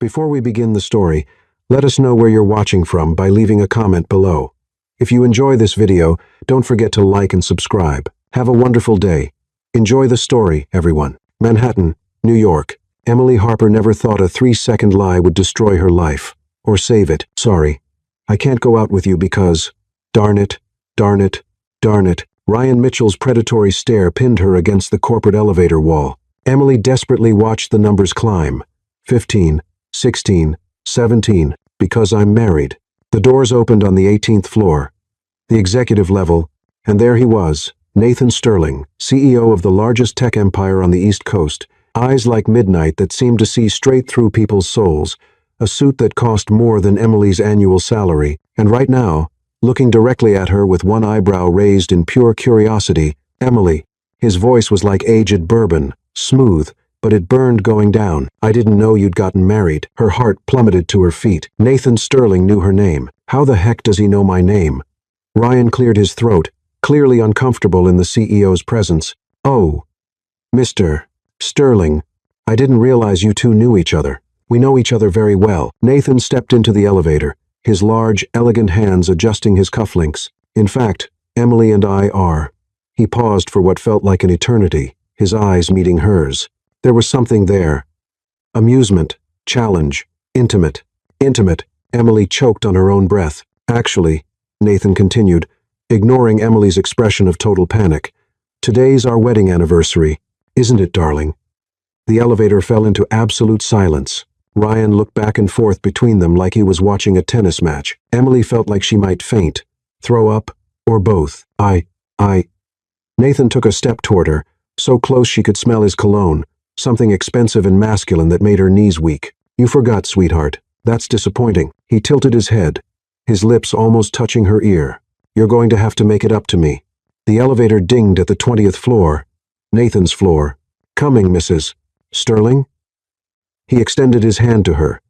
Before we begin the story, let us know where you're watching from by leaving a comment below. If you enjoy this video, don't forget to like and subscribe. Have a wonderful day. Enjoy the story, everyone. Manhattan, New York. Emily Harper never thought a 3-second lie would destroy her life. Or save it. Sorry. I can't go out with you because... Darn it, darn it, darn it. Ryan Mitchell's predatory stare pinned her against the corporate elevator wall. Emily desperately watched the numbers climb. 15, 16, 17, because I'm married. The doors opened on the 18th floor, the executive level, and there he was, Nathan Sterling, CEO of the largest tech empire on the East Coast, eyes like midnight that seemed to see straight through people's souls, a suit that cost more than Emily's annual salary, and right now, looking directly at her with one eyebrow raised in pure curiosity, Emily. His voice was like aged bourbon, smooth, but it burned going down. I didn't know you'd gotten married. Her heart plummeted to her feet. Nathan Sterling knew her name. How the heck does he know my name? Ryan cleared his throat, clearly uncomfortable in the CEO's presence. Oh, Mr. Sterling, I didn't realize you two knew each other. We know each other very well. Nathan stepped into the elevator, his large, elegant hands adjusting his cufflinks. In fact, Emily and I are. He paused for what felt like an eternity, his eyes meeting hers. There was something there. Amusement, challenge, intimate. Emily choked on her own breath. Actually, Nathan continued, ignoring Emily's expression of total panic. Today's our wedding anniversary, isn't it, darling? The elevator fell into absolute silence. Ryan looked back and forth between them like he was watching a tennis match. Emily felt like she might faint, throw up, or both. Nathan took a step toward her, so close she could smell his cologne, something expensive and masculine that made her knees weak. You forgot, sweetheart. That's disappointing. He tilted his head, his lips almost touching her ear. You're going to have to make it up to me. The elevator dinged at the 20th floor. Nathan's floor. Coming, Mrs. Sterling? He extended his hand to her,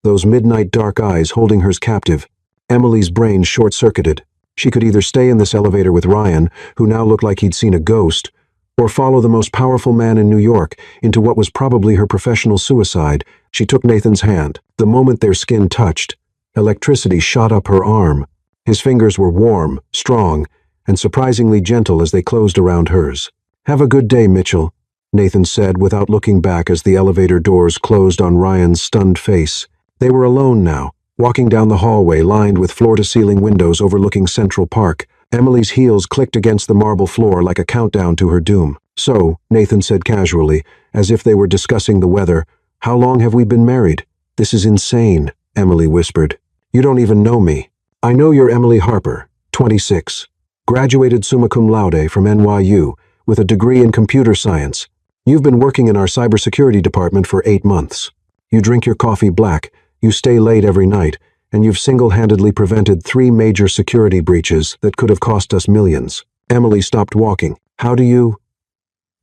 those midnight dark eyes holding hers captive. Emily's brain short-circuited. She could either stay in this elevator with Ryan, who now looked like he'd seen a ghost, or follow the most powerful man in New York into what was probably her professional suicide. She took Nathan's hand. The moment their skin touched, electricity shot up her arm. His fingers were warm, strong, and surprisingly gentle as they closed around hers. Have a good day, Mitchell, Nathan said without looking back as the elevator doors closed on Ryan's stunned face. They were alone now, walking down the hallway lined with floor-to-ceiling windows overlooking Central Park. Emily's heels clicked against the marble floor like a countdown to her doom. So, Nathan said casually, as if they were discussing the weather, how long have we been married? This is insane, Emily whispered. You don't even know me. I know you're Emily Harper, 26. Graduated summa cum laude from NYU, with a degree in computer science. You've been working in our cybersecurity department for 8 months. You drink your coffee black, you stay late every night, and you've single-handedly prevented 3 major security breaches that could have cost us millions. Emily stopped walking. How do you?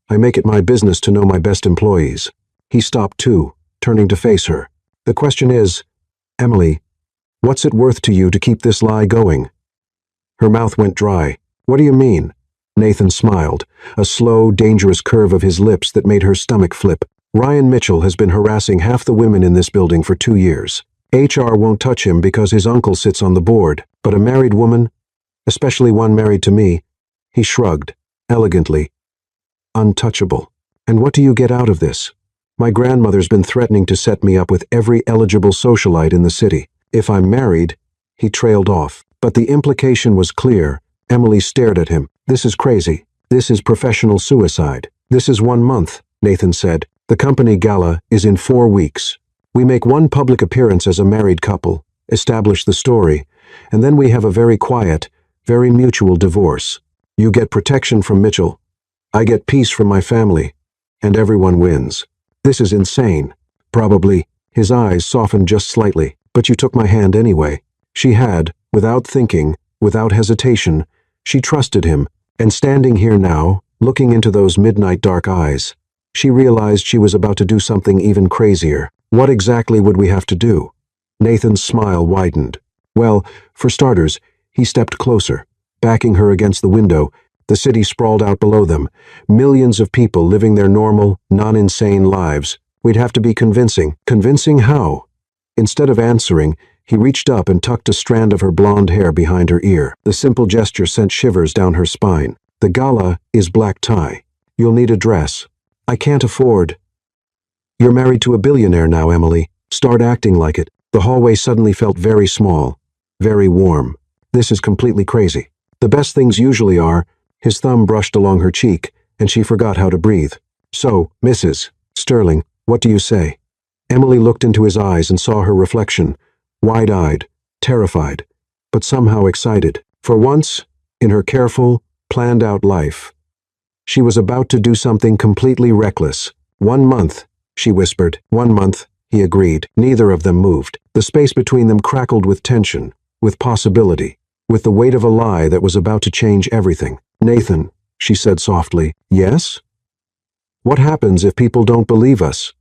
I make it my business to know my best employees. He stopped too, turning to face her. The question is, Emily, what's it worth to you to keep this lie going? Her mouth went dry. What do you mean? Nathan smiled, a slow, dangerous curve of his lips that made her stomach flip. Ryan Mitchell has been harassing half the women in this building for 2 years. HR won't touch him because his uncle sits on the board, but a married woman, especially one married to me, he shrugged, elegantly. Untouchable. And what do you get out of this? My grandmother's been threatening to set me up with every eligible socialite in the city. If I'm married, he trailed off. But the implication was clear. Emily stared at him. This is crazy. This is professional suicide. This is 1 month, Nathan said. The company gala is in 4 weeks. We make one public appearance as a married couple, establish the story, and then we have a very quiet, very mutual divorce. You get protection from Mitchell. I get peace from my family, and everyone wins. This is insane. Probably. His eyes softened just slightly. But you took my hand anyway. She had, without thinking, without hesitation, she trusted him, and standing here now, looking into those midnight dark eyes, she realized she was about to do something even crazier. What exactly would we have to do? Nathan's smile widened. Well, for starters, he stepped closer, backing her against the window. The city sprawled out below them, millions of people living their normal, non-insane lives, We'd have to be convincing. Convincing how? Instead of answering, he reached up and tucked a strand of her blonde hair behind her ear. The simple gesture sent shivers down her spine. The gala is black tie. You'll need a dress. I can't afford. You're married to a billionaire now, Emily. Start acting like it. The hallway suddenly felt very small, very warm. This is completely crazy. The best things usually are. His thumb brushed along her cheek, and she forgot how to breathe. So, Mrs. Sterling, what do you say? Emily looked into his eyes and saw her reflection, wide-eyed, terrified, but somehow excited. For once, in her careful, planned-out life, she was about to do something completely reckless. 1 month, she whispered. 1 month, he agreed. Neither of them moved. The space between them crackled with tension, with possibility, with the weight of a lie that was about to change everything. Nathan, she said softly. Yes? What happens if people don't believe us?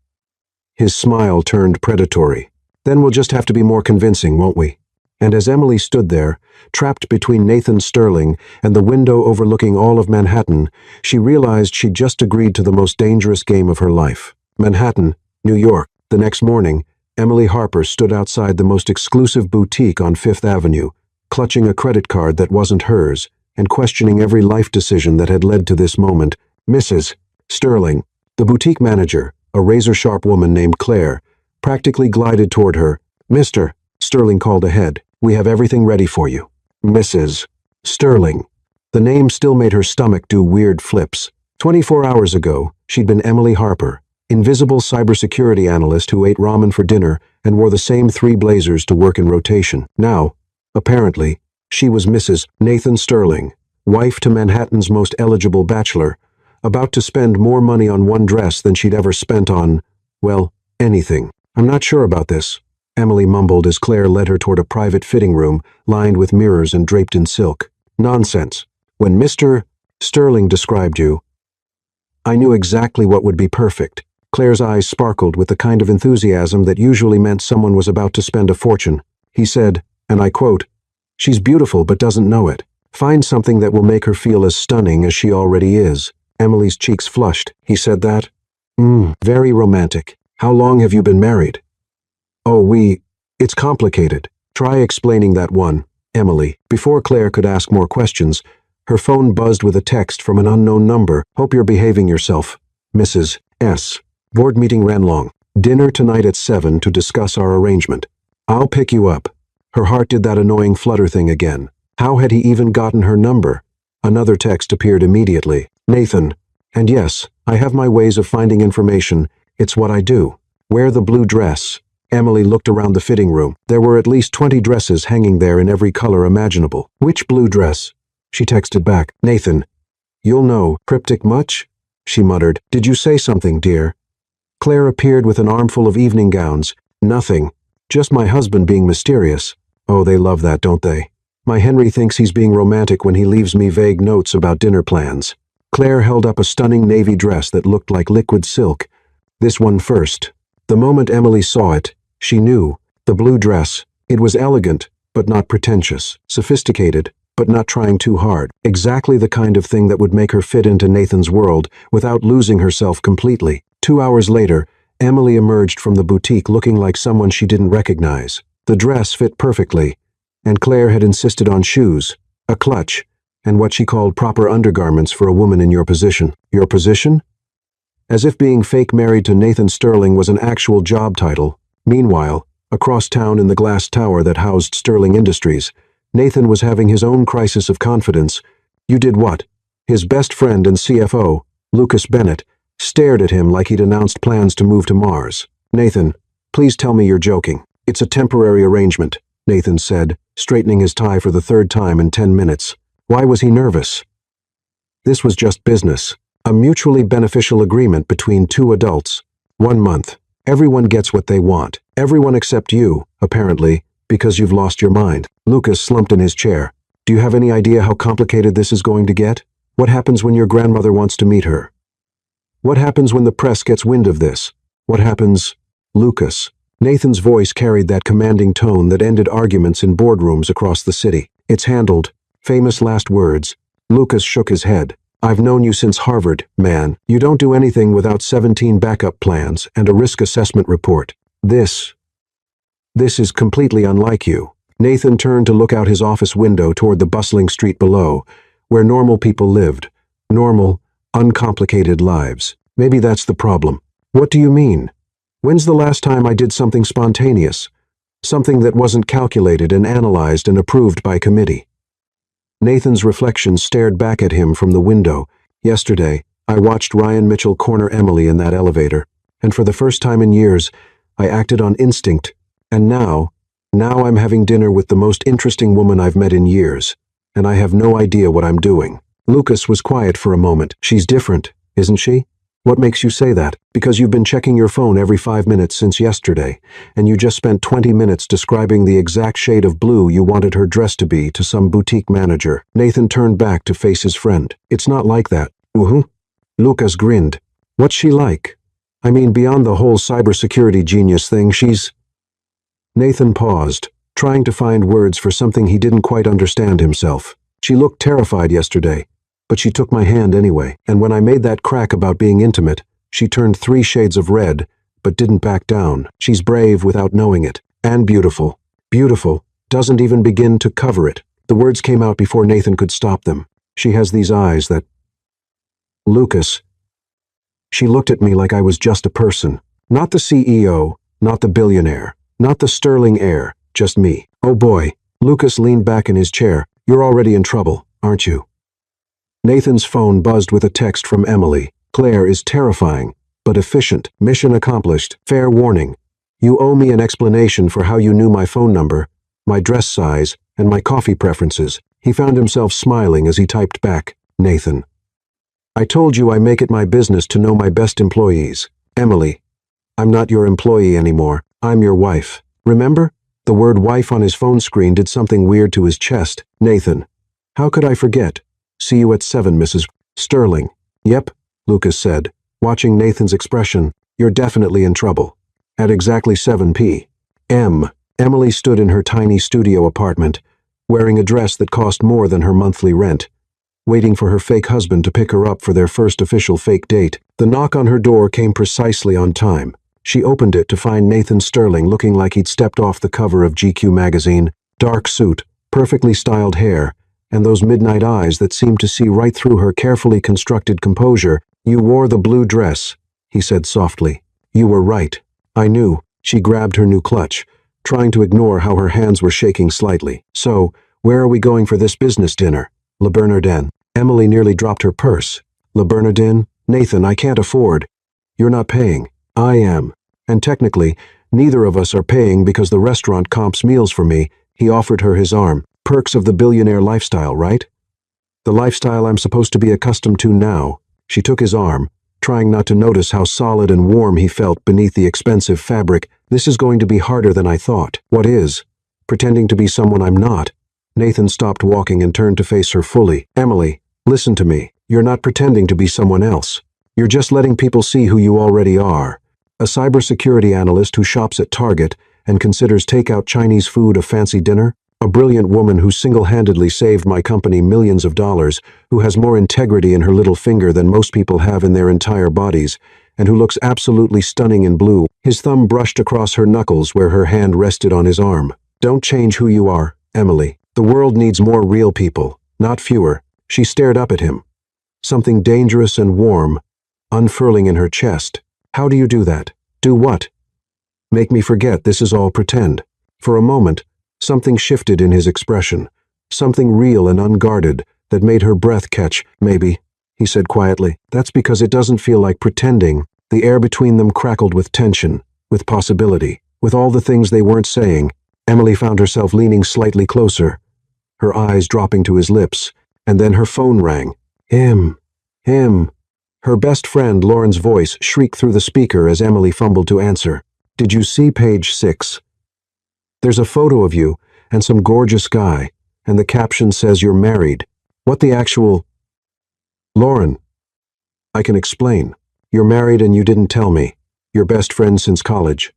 His smile turned predatory. Then we'll just have to be more convincing, won't we? And as Emily stood there, trapped between Nathan Sterling and the window overlooking all of Manhattan, she realized she'd just agreed to the most dangerous game of her life. Manhattan, New York. The next morning, Emily Harper stood outside the most exclusive boutique on Fifth Avenue, clutching a credit card that wasn't hers and questioning every life decision that had led to this moment. Mrs. Sterling, the boutique manager, a razor-sharp woman named Claire, practically glided toward her. Mr. Sterling called ahead. We have everything ready for you. Mrs. Sterling. The name still made her stomach do weird flips. 24 hours ago, she'd been Emily Harper, invisible cybersecurity analyst who ate ramen for dinner and wore the same 3 blazers to work in rotation. Now, apparently, she was Mrs. Nathan Sterling, wife to Manhattan's most eligible bachelor, about to spend more money on one dress than she'd ever spent on, well, anything. I'm not sure about this, Emily mumbled as Claire led her toward a private fitting room lined with mirrors and draped in silk. Nonsense. When Mr. Sterling described you, I knew exactly what would be perfect. Claire's eyes sparkled with the kind of enthusiasm that usually meant someone was about to spend a fortune. He said, and I quote, "She's beautiful but doesn't know it. Find something that will make her feel as stunning as she already is." Emily's cheeks flushed. He said that? Very romantic. How long have you been married? Oh, it's complicated. Try explaining that one, Emily. Before Claire could ask more questions, her phone buzzed with a text from an unknown number. Hope you're behaving yourself, Mrs. S. Board meeting ran long. Dinner tonight at 7 to discuss our arrangement. I'll pick you up. Her heart did that annoying flutter thing again. How had he even gotten her number? Another text appeared immediately. Nathan. And yes, I have my ways of finding information. It's what I do. Wear the blue dress. Emily looked around the fitting room. There were at least 20 dresses hanging there in every color imaginable. Which blue dress? She texted back. Nathan. You'll know. Cryptic much? She muttered. Did you say something, dear? Claire appeared with an armful of evening gowns. Nothing. Just my husband being mysterious. Oh, they love that, don't they? My Henry thinks he's being romantic when he leaves me vague notes about dinner plans. Claire held up a stunning navy dress that looked like liquid silk. This one first. The moment Emily saw it, she knew. The blue dress. It was elegant, but not pretentious. Sophisticated, but not trying too hard. Exactly the kind of thing that would make her fit into Nathan's world without losing herself completely. 2 hours later, Emily emerged from the boutique looking like someone she didn't recognize. The dress fit perfectly, and Claire had insisted on shoes, a clutch, and what she called proper undergarments for a woman in your position. Your position? As if being fake married to Nathan Sterling was an actual job title. Meanwhile, across town in the glass tower that housed Sterling Industries, Nathan was having his own crisis of confidence. You did what? His best friend and CFO, Lucas Bennett, stared at him like he'd announced plans to move to Mars. Nathan, please tell me you're joking. It's a temporary arrangement, Nathan said, straightening his tie for the 3rd time in 10 minutes. Why was he nervous? This was just business. A mutually beneficial agreement between 2 adults. 1 month. Everyone gets what they want. Everyone except you, apparently, because you've lost your mind. Lucas slumped in his chair. Do you have any idea how complicated this is going to get? What happens when your grandmother wants to meet her? What happens when the press gets wind of this? What happens? Lucas. Nathan's voice carried that commanding tone that ended arguments in boardrooms across the city. It's handled. Famous last words. Lucas shook his head. I've known you since Harvard, man. You don't do anything without 17 backup plans and a risk assessment report. This is completely unlike you. Nathan turned to look out his office window toward the bustling street below, where normal people lived. Normal, uncomplicated lives. Maybe that's the problem. What do you mean? When's the last time I did something spontaneous? Something that wasn't calculated and analyzed and approved by committee. Nathan's reflection stared back at him from the window. Yesterday, I watched Ryan Mitchell corner Emily in that elevator, and for the first time in years, I acted on instinct. And now I'm having dinner with the most interesting woman I've met in years, and I have no idea what I'm doing. Lucas was quiet for a moment. She's different, isn't she? What makes you say that? Because you've been checking your phone every 5 minutes since yesterday, and you just spent 20 minutes describing the exact shade of blue you wanted her dress to be to some boutique manager. Nathan turned back to face his friend. It's not like that. Lucas grinned. What's she like? I mean, beyond the whole cybersecurity genius thing, she's... Nathan paused, trying to find words for something he didn't quite understand himself. She looked terrified yesterday, but she took my hand anyway, and when I made that crack about being intimate, she turned 3 shades of red, but didn't back down. She's brave without knowing it, and beautiful. Beautiful doesn't even begin to cover it. The words came out before Nathan could stop them. She has these eyes that... Lucas. She looked at me like I was just a person. Not the CEO, not the billionaire, not the sterling heir, just me. Oh boy. Lucas leaned back in his chair. You're already in trouble, aren't you? Nathan's phone buzzed with a text from Emily. Claire is terrifying, but efficient. Mission accomplished. Fair warning. You owe me an explanation for how you knew my phone number, my dress size, and my coffee preferences. He found himself smiling as he typed back, Nathan. I told you I make it my business to know my best employees. Emily, I'm not your employee anymore. I'm your wife. Remember? The word wife on his phone screen did something weird to his chest. Nathan. How could I forget? See you at 7, Mrs. Sterling. Yep, Lucas said, watching Nathan's expression. You're definitely in trouble. At exactly 7 p.m., Emily stood in her tiny studio apartment, wearing a dress that cost more than her monthly rent, waiting for her fake husband to pick her up for their first official fake date. The knock on her door came precisely on time. She opened it to find Nathan Sterling looking like he'd stepped off the cover of GQ magazine. Dark suit, perfectly styled hair, and those midnight eyes that seemed to see right through her carefully constructed composure. You wore the blue dress, he said softly. You were right. I knew. She grabbed her new clutch, trying to ignore how her hands were shaking slightly. So, where are we going for this business dinner? Le Bernardin. Emily nearly dropped her purse. Le Bernardin? Nathan, I can't afford. You're not paying. I am. And technically, neither of us are paying because the restaurant comps meals for me. He offered her his arm. Perks of the billionaire lifestyle, right? The lifestyle I'm supposed to be accustomed to now. She took his arm, trying not to notice how solid and warm he felt beneath the expensive fabric. This is going to be harder than I thought. What is? Pretending to be someone I'm not. Nathan stopped walking and turned to face her fully. Emily, listen to me. You're not pretending to be someone else. You're just letting people see who you already are. A cybersecurity analyst who shops at Target and considers takeout Chinese food a fancy dinner? A brilliant woman who single-handedly saved my company millions of dollars, who has more integrity in her little finger than most people have in their entire bodies, and who looks absolutely stunning in blue. His thumb brushed across her knuckles where her hand rested on his arm. Don't change who you are, Emily. The world needs more real people, not fewer. She stared up at him. Something dangerous and warm, unfurling in her chest. How do you do that? Do what? Make me forget this is all pretend. For a moment, something shifted in his expression. Something real and unguarded that made her breath catch. Maybe, he said quietly. That's because it doesn't feel like pretending. The air between them crackled with tension, with possibility, with all the things they weren't saying. Emily found herself leaning slightly closer, her eyes dropping to his lips, and then her phone rang. Him. Her best friend Lauren's voice shrieked through the speaker as Emily fumbled to answer. Did you see page 6? There's a photo of you and some gorgeous guy, and the caption says you're married. What the actual... Lauren. I can explain. You're married and you didn't tell me. Your best friend since college.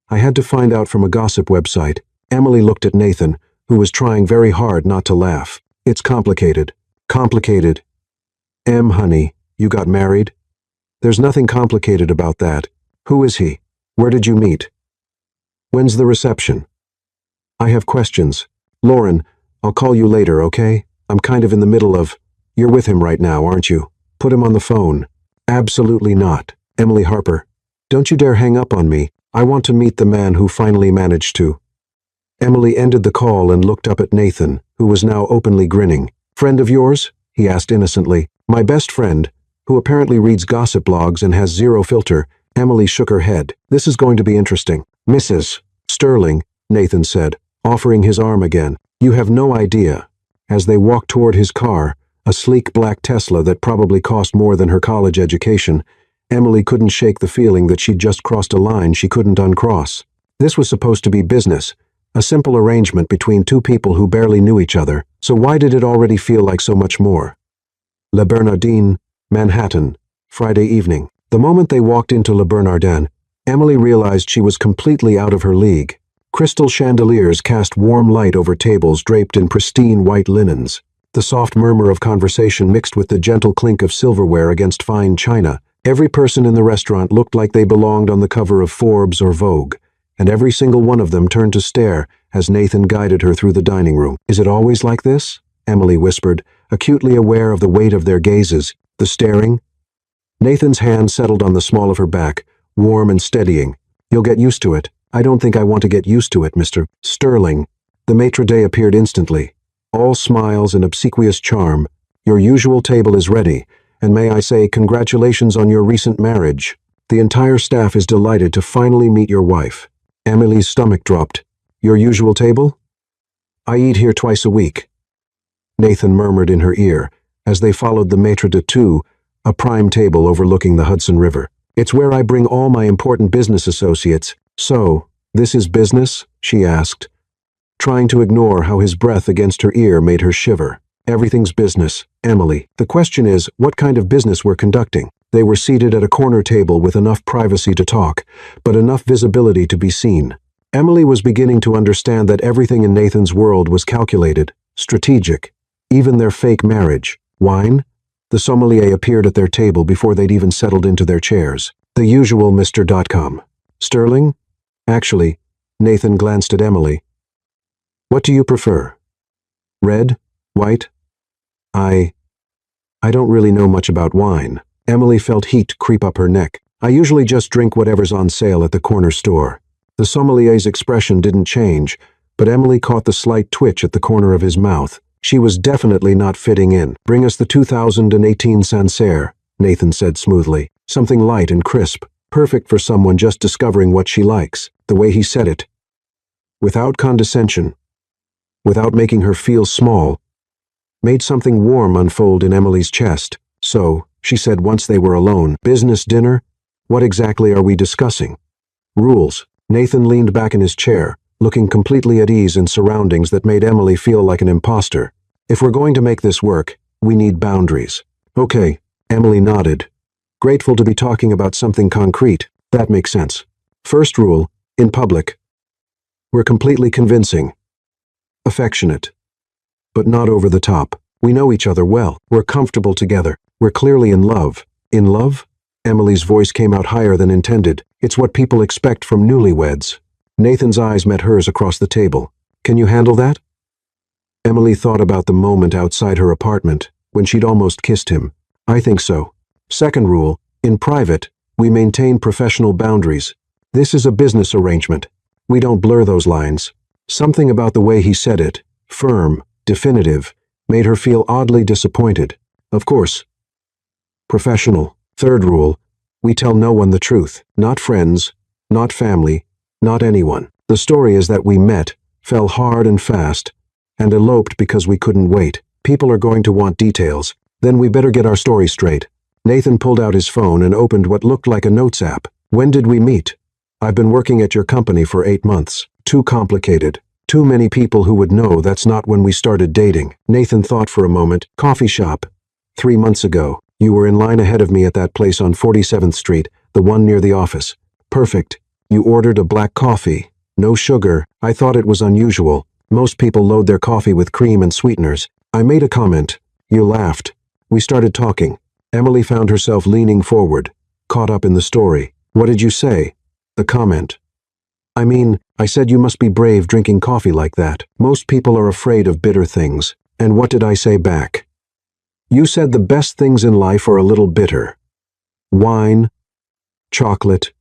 I had to find out from a gossip website. Emily looked at Nathan, who was trying very hard not to laugh. It's complicated. Complicated. Honey, you got married? There's nothing complicated about that. Who is he? Where did you meet? When's the reception? I have questions. Lauren, I'll call you later, okay? I'm kind of in the middle of... You're with him right now, aren't you? Put him on the phone. Absolutely not. Emily Harper. Don't you dare hang up on me. I want to meet the man who finally managed to. Emily ended the call and looked up at Nathan, who was now openly grinning. Friend of yours? He asked innocently. My best friend, who apparently reads gossip blogs and has zero filter. Emily shook her head. This is going to be interesting. Mrs. Sterling, Nathan said, offering his arm again. You have no idea. As they walked toward his car, a sleek black Tesla that probably cost more than her college education, Emily couldn't shake the feeling that she'd just crossed a line she couldn't uncross. This was supposed to be business, a simple arrangement between two people who barely knew each other, so why did it already feel like so much more? Le Bernardin, Manhattan, Friday evening. The moment they walked into Le Bernardin, Emily realized she was completely out of her league. Crystal chandeliers cast warm light over tables draped in pristine white linens. The soft murmur of conversation mixed with the gentle clink of silverware against fine china. Every person in the restaurant looked like they belonged on the cover of Forbes or Vogue, and every single one of them turned to stare as Nathan guided her through the dining room. Is it always like this? Emily whispered, acutely aware of the weight of their gazes, the staring. Nathan's hand settled on the small of her back, warm and steadying. You'll get used to it. I don't think I want to get used to it, Mr. Sterling. The maitre d' appeared instantly, all smiles and obsequious charm. Your usual table is ready, and may I say congratulations on your recent marriage. The entire staff is delighted to finally meet your wife. Emily's stomach dropped. Your usual table? I eat here twice a week. Nathan murmured in her ear as they followed the maitre d' a prime table overlooking the Hudson River. It's where I bring all my important business associates. So, this is business? She asked, trying to ignore how his breath against her ear made her shiver. Everything's business, Emily. The question is, what kind of business we're conducting? They were seated at a corner table with enough privacy to talk, but enough visibility to be seen. Emily was beginning to understand that everything in Nathan's world was calculated, strategic, even their fake marriage. Wine? The sommelier appeared at their table before they'd even settled into their chairs. The usual Mr. Sterling? Actually, Nathan glanced at Emily. What do you prefer? Red? White? I don't really know much about wine. Emily felt heat creep up her neck. I usually just drink whatever's on sale at the corner store. The sommelier's expression didn't change, but Emily caught the slight twitch at the corner of his mouth. She was definitely not fitting in. Bring us the 2018 Sancerre, Nathan said smoothly. Something light and crisp, perfect for someone just discovering what she likes. The way he said it, without condescension, without making her feel small, made something warm unfold in Emily's chest. So, she said once they were alone, business dinner? What exactly are we discussing? Rules. Nathan leaned back in his chair, looking completely at ease in surroundings that made Emily feel like an imposter. If we're going to make this work, we need boundaries. Okay, Emily nodded, grateful to be talking about something concrete. That makes sense. First rule, in public, we're completely convincing, affectionate, but not over the top. We know each other well. We're comfortable together. We're clearly in love. In love? Emily's voice came out higher than intended. It's what people expect from newlyweds. Nathan's eyes met hers across the table. Can you handle that? Emily thought about the moment outside her apartment, when she'd almost kissed him. I think so. Second rule, in private, we maintain professional boundaries. This is a business arrangement. We don't blur those lines. Something about the way he said it, firm, definitive, made her feel oddly disappointed. Of course. Professional. Third rule, we tell no one the truth. Not friends, not family, not anyone. The story is that we met, fell hard and fast, and eloped because we couldn't wait. People are going to want details. Then we better get our story straight. Nathan pulled out his phone and opened what looked like a notes app. When did we meet? I've been working at your company for 8 months. Too complicated. Too many people who would know that's not when we started dating. Nathan thought for a moment. Coffee shop. 3 months ago. You were in line ahead of me at that place on 47th Street, the one near the office. Perfect. You ordered a black coffee. No sugar. I thought it was unusual. Most people load their coffee with cream and sweeteners. I made a comment. You laughed. We started talking. Emily found herself leaning forward, caught up in the story. What did you say? The comment. I mean, I said you must be brave drinking coffee like that. Most people are afraid of bitter things. And what did I say back? You said the best things in life are a little bitter. Wine, chocolate,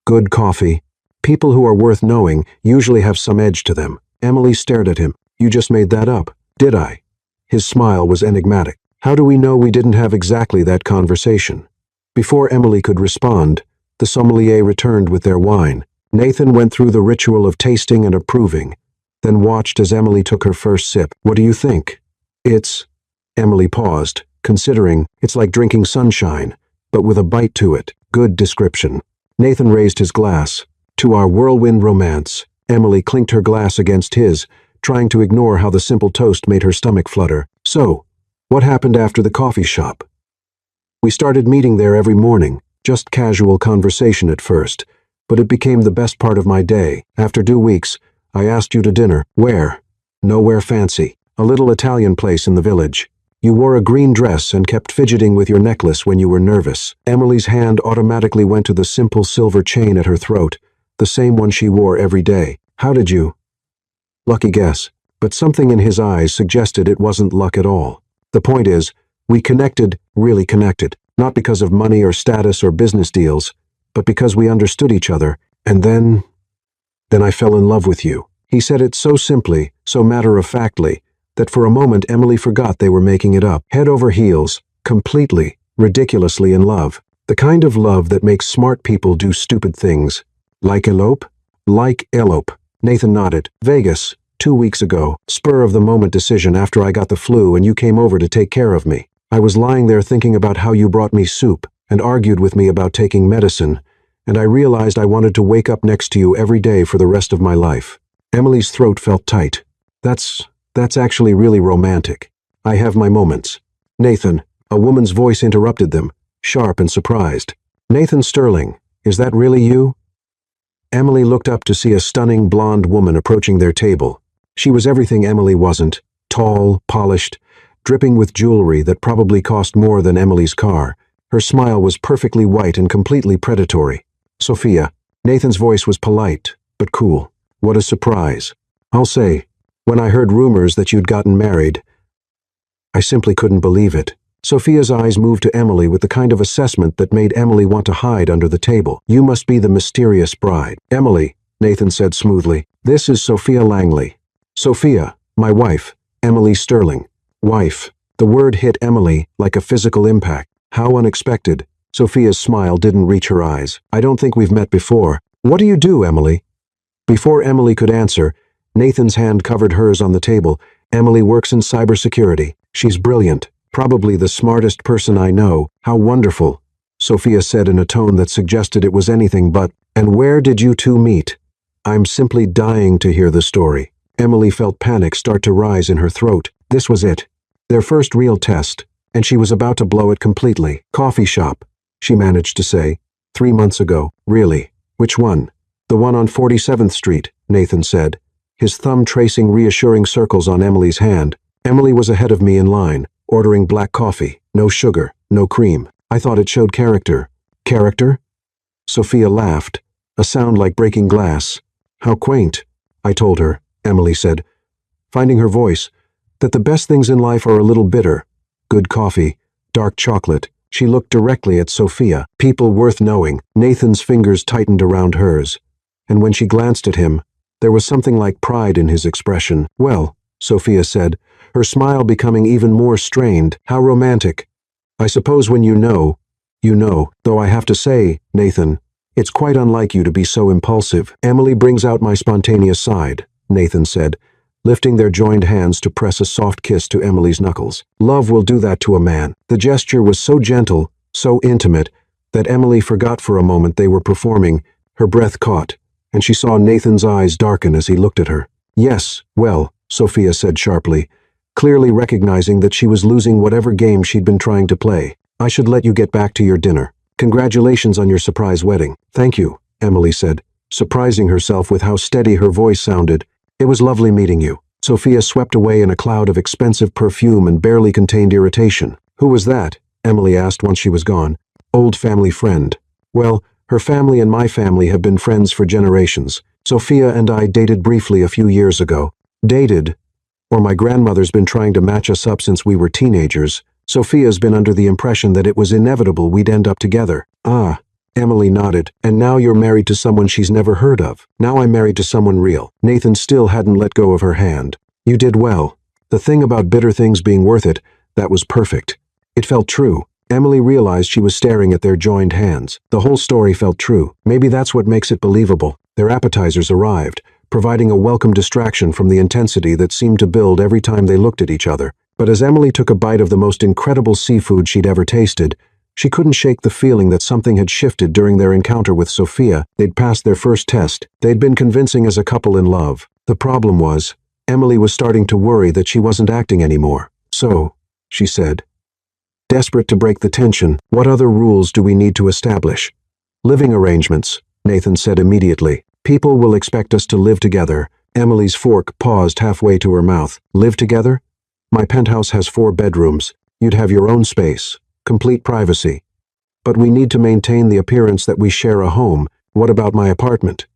good coffee. People who are worth knowing usually have some edge to them. Emily stared at him. You just made that up, did I? His smile was enigmatic. How do we know we didn't have exactly that conversation? Before Emily could respond, the sommelier returned with their wine. Nathan went through the ritual of tasting and approving, then watched as Emily took her first sip. What do you think? Emily paused, considering. It's like drinking sunshine, but with a bite to it. Good description. Nathan raised his glass. To our whirlwind romance. Emily clinked her glass against his, trying to ignore how the simple toast made her stomach flutter. So, what happened after the coffee shop? We started meeting there every morning, just casual conversation at first, but it became the best part of my day. After 2 weeks, I asked you to dinner. Where? Nowhere fancy. A little Italian place in the village. You wore a green dress and kept fidgeting with your necklace when you were nervous. Emily's hand automatically went to the simple silver chain at her throat, the same one she wore every day. How did you? Lucky guess, but something in his eyes suggested it wasn't luck at all. The point is, we connected, really connected, not because of money or status or business deals, but because we understood each other, and then I fell in love with you. He said it so simply, so matter-of-factly, that for a moment Emily forgot they were making it up. Head over heels, completely, ridiculously in love. The kind of love that makes smart people do stupid things. Like elope? Like elope. Nathan nodded. Vegas, 2 weeks ago. Spur-of-the-moment decision after I got the flu and you came over to take care of me. I was lying there thinking about how you brought me soup and argued with me about taking medicine, and I realized I wanted to wake up next to you every day for the rest of my life. Emily's throat felt tight. That's actually really romantic. I have my moments. Nathan, a woman's voice interrupted them, sharp and surprised. Nathan Sterling, is that really you? Emily looked up to see a stunning blonde woman approaching their table. She was everything Emily wasn't, tall, polished, dripping with jewelry that probably cost more than Emily's car. Her smile was perfectly white and completely predatory. Sophia. Nathan's voice was polite, but cool. What a surprise. I'll say, when I heard rumors that you'd gotten married, I simply couldn't believe it. Sophia's eyes moved to Emily with the kind of assessment that made Emily want to hide under the table. You must be the mysterious bride. Emily, Nathan said smoothly. This is Sophia Langley. Sophia, my wife, Emily Sterling. Wife. The word hit Emily like a physical impact. How unexpected. Sophia's smile didn't reach her eyes. I don't think we've met before. What do you do, Emily? Before Emily could answer, Nathan's hand covered hers on the table. Emily works in cybersecurity. She's brilliant. Probably the smartest person I know. How wonderful, Sophia said in a tone that suggested it was anything but. And where did you two meet? I'm simply dying to hear the story. Emily felt panic start to rise in her throat. This was it. Their first real test, and she was about to blow it completely. Coffee shop, she managed to say. 3 months ago. Really? Which one? The one on 47th Street, Nathan said, his thumb tracing reassuring circles on Emily's hand. Emily was ahead of me in line, ordering black coffee, no sugar, no cream. I thought it showed character. Character? Sophia laughed, a sound like breaking glass. How quaint, I told her, Emily said, finding her voice, that the best things in life are a little bitter. Good coffee, dark chocolate. She looked directly at Sophia. People worth knowing. Nathan's fingers tightened around hers, and when she glanced at him, there was something like pride in his expression. Well, Sophia said, her smile becoming even more strained. How romantic. I suppose when you know, though I have to say, Nathan, it's quite unlike you to be so impulsive. Emily brings out my spontaneous side, Nathan said, lifting their joined hands to press a soft kiss to Emily's knuckles. Love will do that to a man. The gesture was so gentle, so intimate, that Emily forgot for a moment they were performing. Her breath caught, and she saw Nathan's eyes darken as he looked at her. Yes, well, Sophia said sharply, clearly recognizing that she was losing whatever game she'd been trying to play. I should let you get back to your dinner. Congratulations on your surprise wedding. Thank you, Emily said, surprising herself with how steady her voice sounded. It was lovely meeting you. Sophia swept away in a cloud of expensive perfume and barely contained irritation. Who was that? Emily asked once she was gone. Old family friend. Well, her family and my family have been friends for generations. Sophia and I dated briefly a few years ago. Dated? Or my grandmother's been trying to match us up since we were teenagers. Sophia's been under the impression that it was inevitable we'd end up together. Ah. Emily nodded. And now you're married to someone she's never heard of. Now I'm married to someone real. Nathan still hadn't let go of her hand. You did well. The thing about bitter things being worth it, that was perfect. It felt true. Emily realized she was staring at their joined hands. The whole story felt true. Maybe that's what makes it believable. Their appetizers arrived, providing a welcome distraction from the intensity that seemed to build every time they looked at each other. But as Emily took a bite of the most incredible seafood she'd ever tasted, she couldn't shake the feeling that something had shifted during their encounter with Sophia. They'd passed their first test. They'd been convincing as a couple in love. The problem was, Emily was starting to worry that she wasn't acting anymore. So, she said, desperate to break the tension, what other rules do we need to establish? Living arrangements, Nathan said immediately. People will expect us to live together. Emily's fork paused halfway to her mouth. Live together? My penthouse has 4 bedrooms. You'd have your own space. Complete privacy. But we need to maintain the appearance that we share a home. What about my apartment?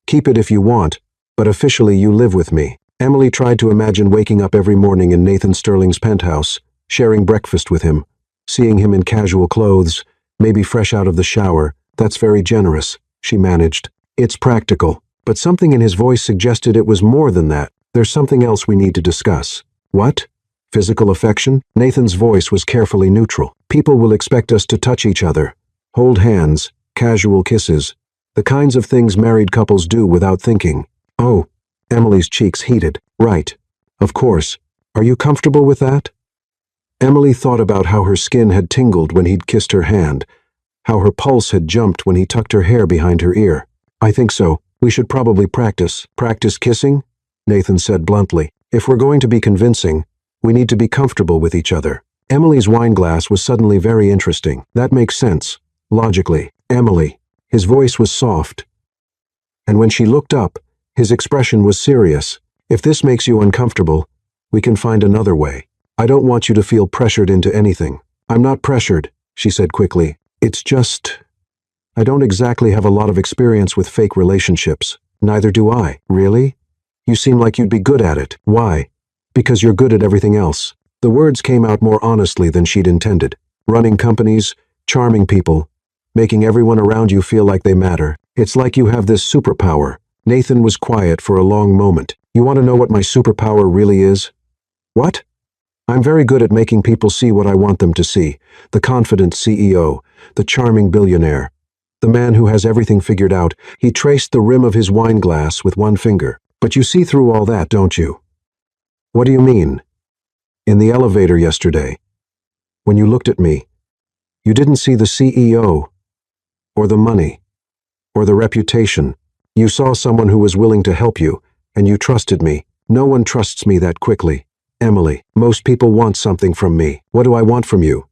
Keep it if you want, but officially you live with me. Emily tried to imagine waking up every morning in Nathan Sterling's penthouse, sharing breakfast with him, seeing him in casual clothes, maybe fresh out of the shower. That's very generous, she managed. It's practical, but something in his voice suggested it was more than that. There's something else we need to discuss. What? Physical affection? Nathan's voice was carefully neutral. People will expect us to touch each other, hold hands, casual kisses, the kinds of things married couples do without thinking. Oh, Emily's cheeks heated. Right. Of course. Are you comfortable with that? Emily thought about how her skin had tingled when he'd kissed her hand, how her pulse had jumped when he tucked her hair behind her ear. I think so. We should probably practice. Practice kissing? Nathan said bluntly. If we're going to be convincing, we need to be comfortable with each other. Emily's wine glass was suddenly very interesting. That makes sense. Logically. Emily. His voice was soft. And when she looked up, his expression was serious. If this makes you uncomfortable, we can find another way. I don't want you to feel pressured into anything. I'm not pressured, she said quickly. It's just, I don't exactly have a lot of experience with fake relationships. Neither do I. Really? You seem like you'd be good at it. Why? Because you're good at everything else. The words came out more honestly than she'd intended. Running companies, charming people, making everyone around you feel like they matter. It's like you have this superpower. Nathan was quiet for a long moment. You want to know what my superpower really is? What? I'm very good at making people see what I want them to see. The confident CEO, the charming billionaire, the man who has everything figured out. He traced the rim of his wine glass with one finger. But you see through all that, don't you? What do you mean? In the elevator yesterday, when you looked at me, you didn't see the CEO, or the money, or the reputation. You saw someone who was willing to help you, and you trusted me. No one trusts me that quickly. Emily, most people want something from me. What do I want from you?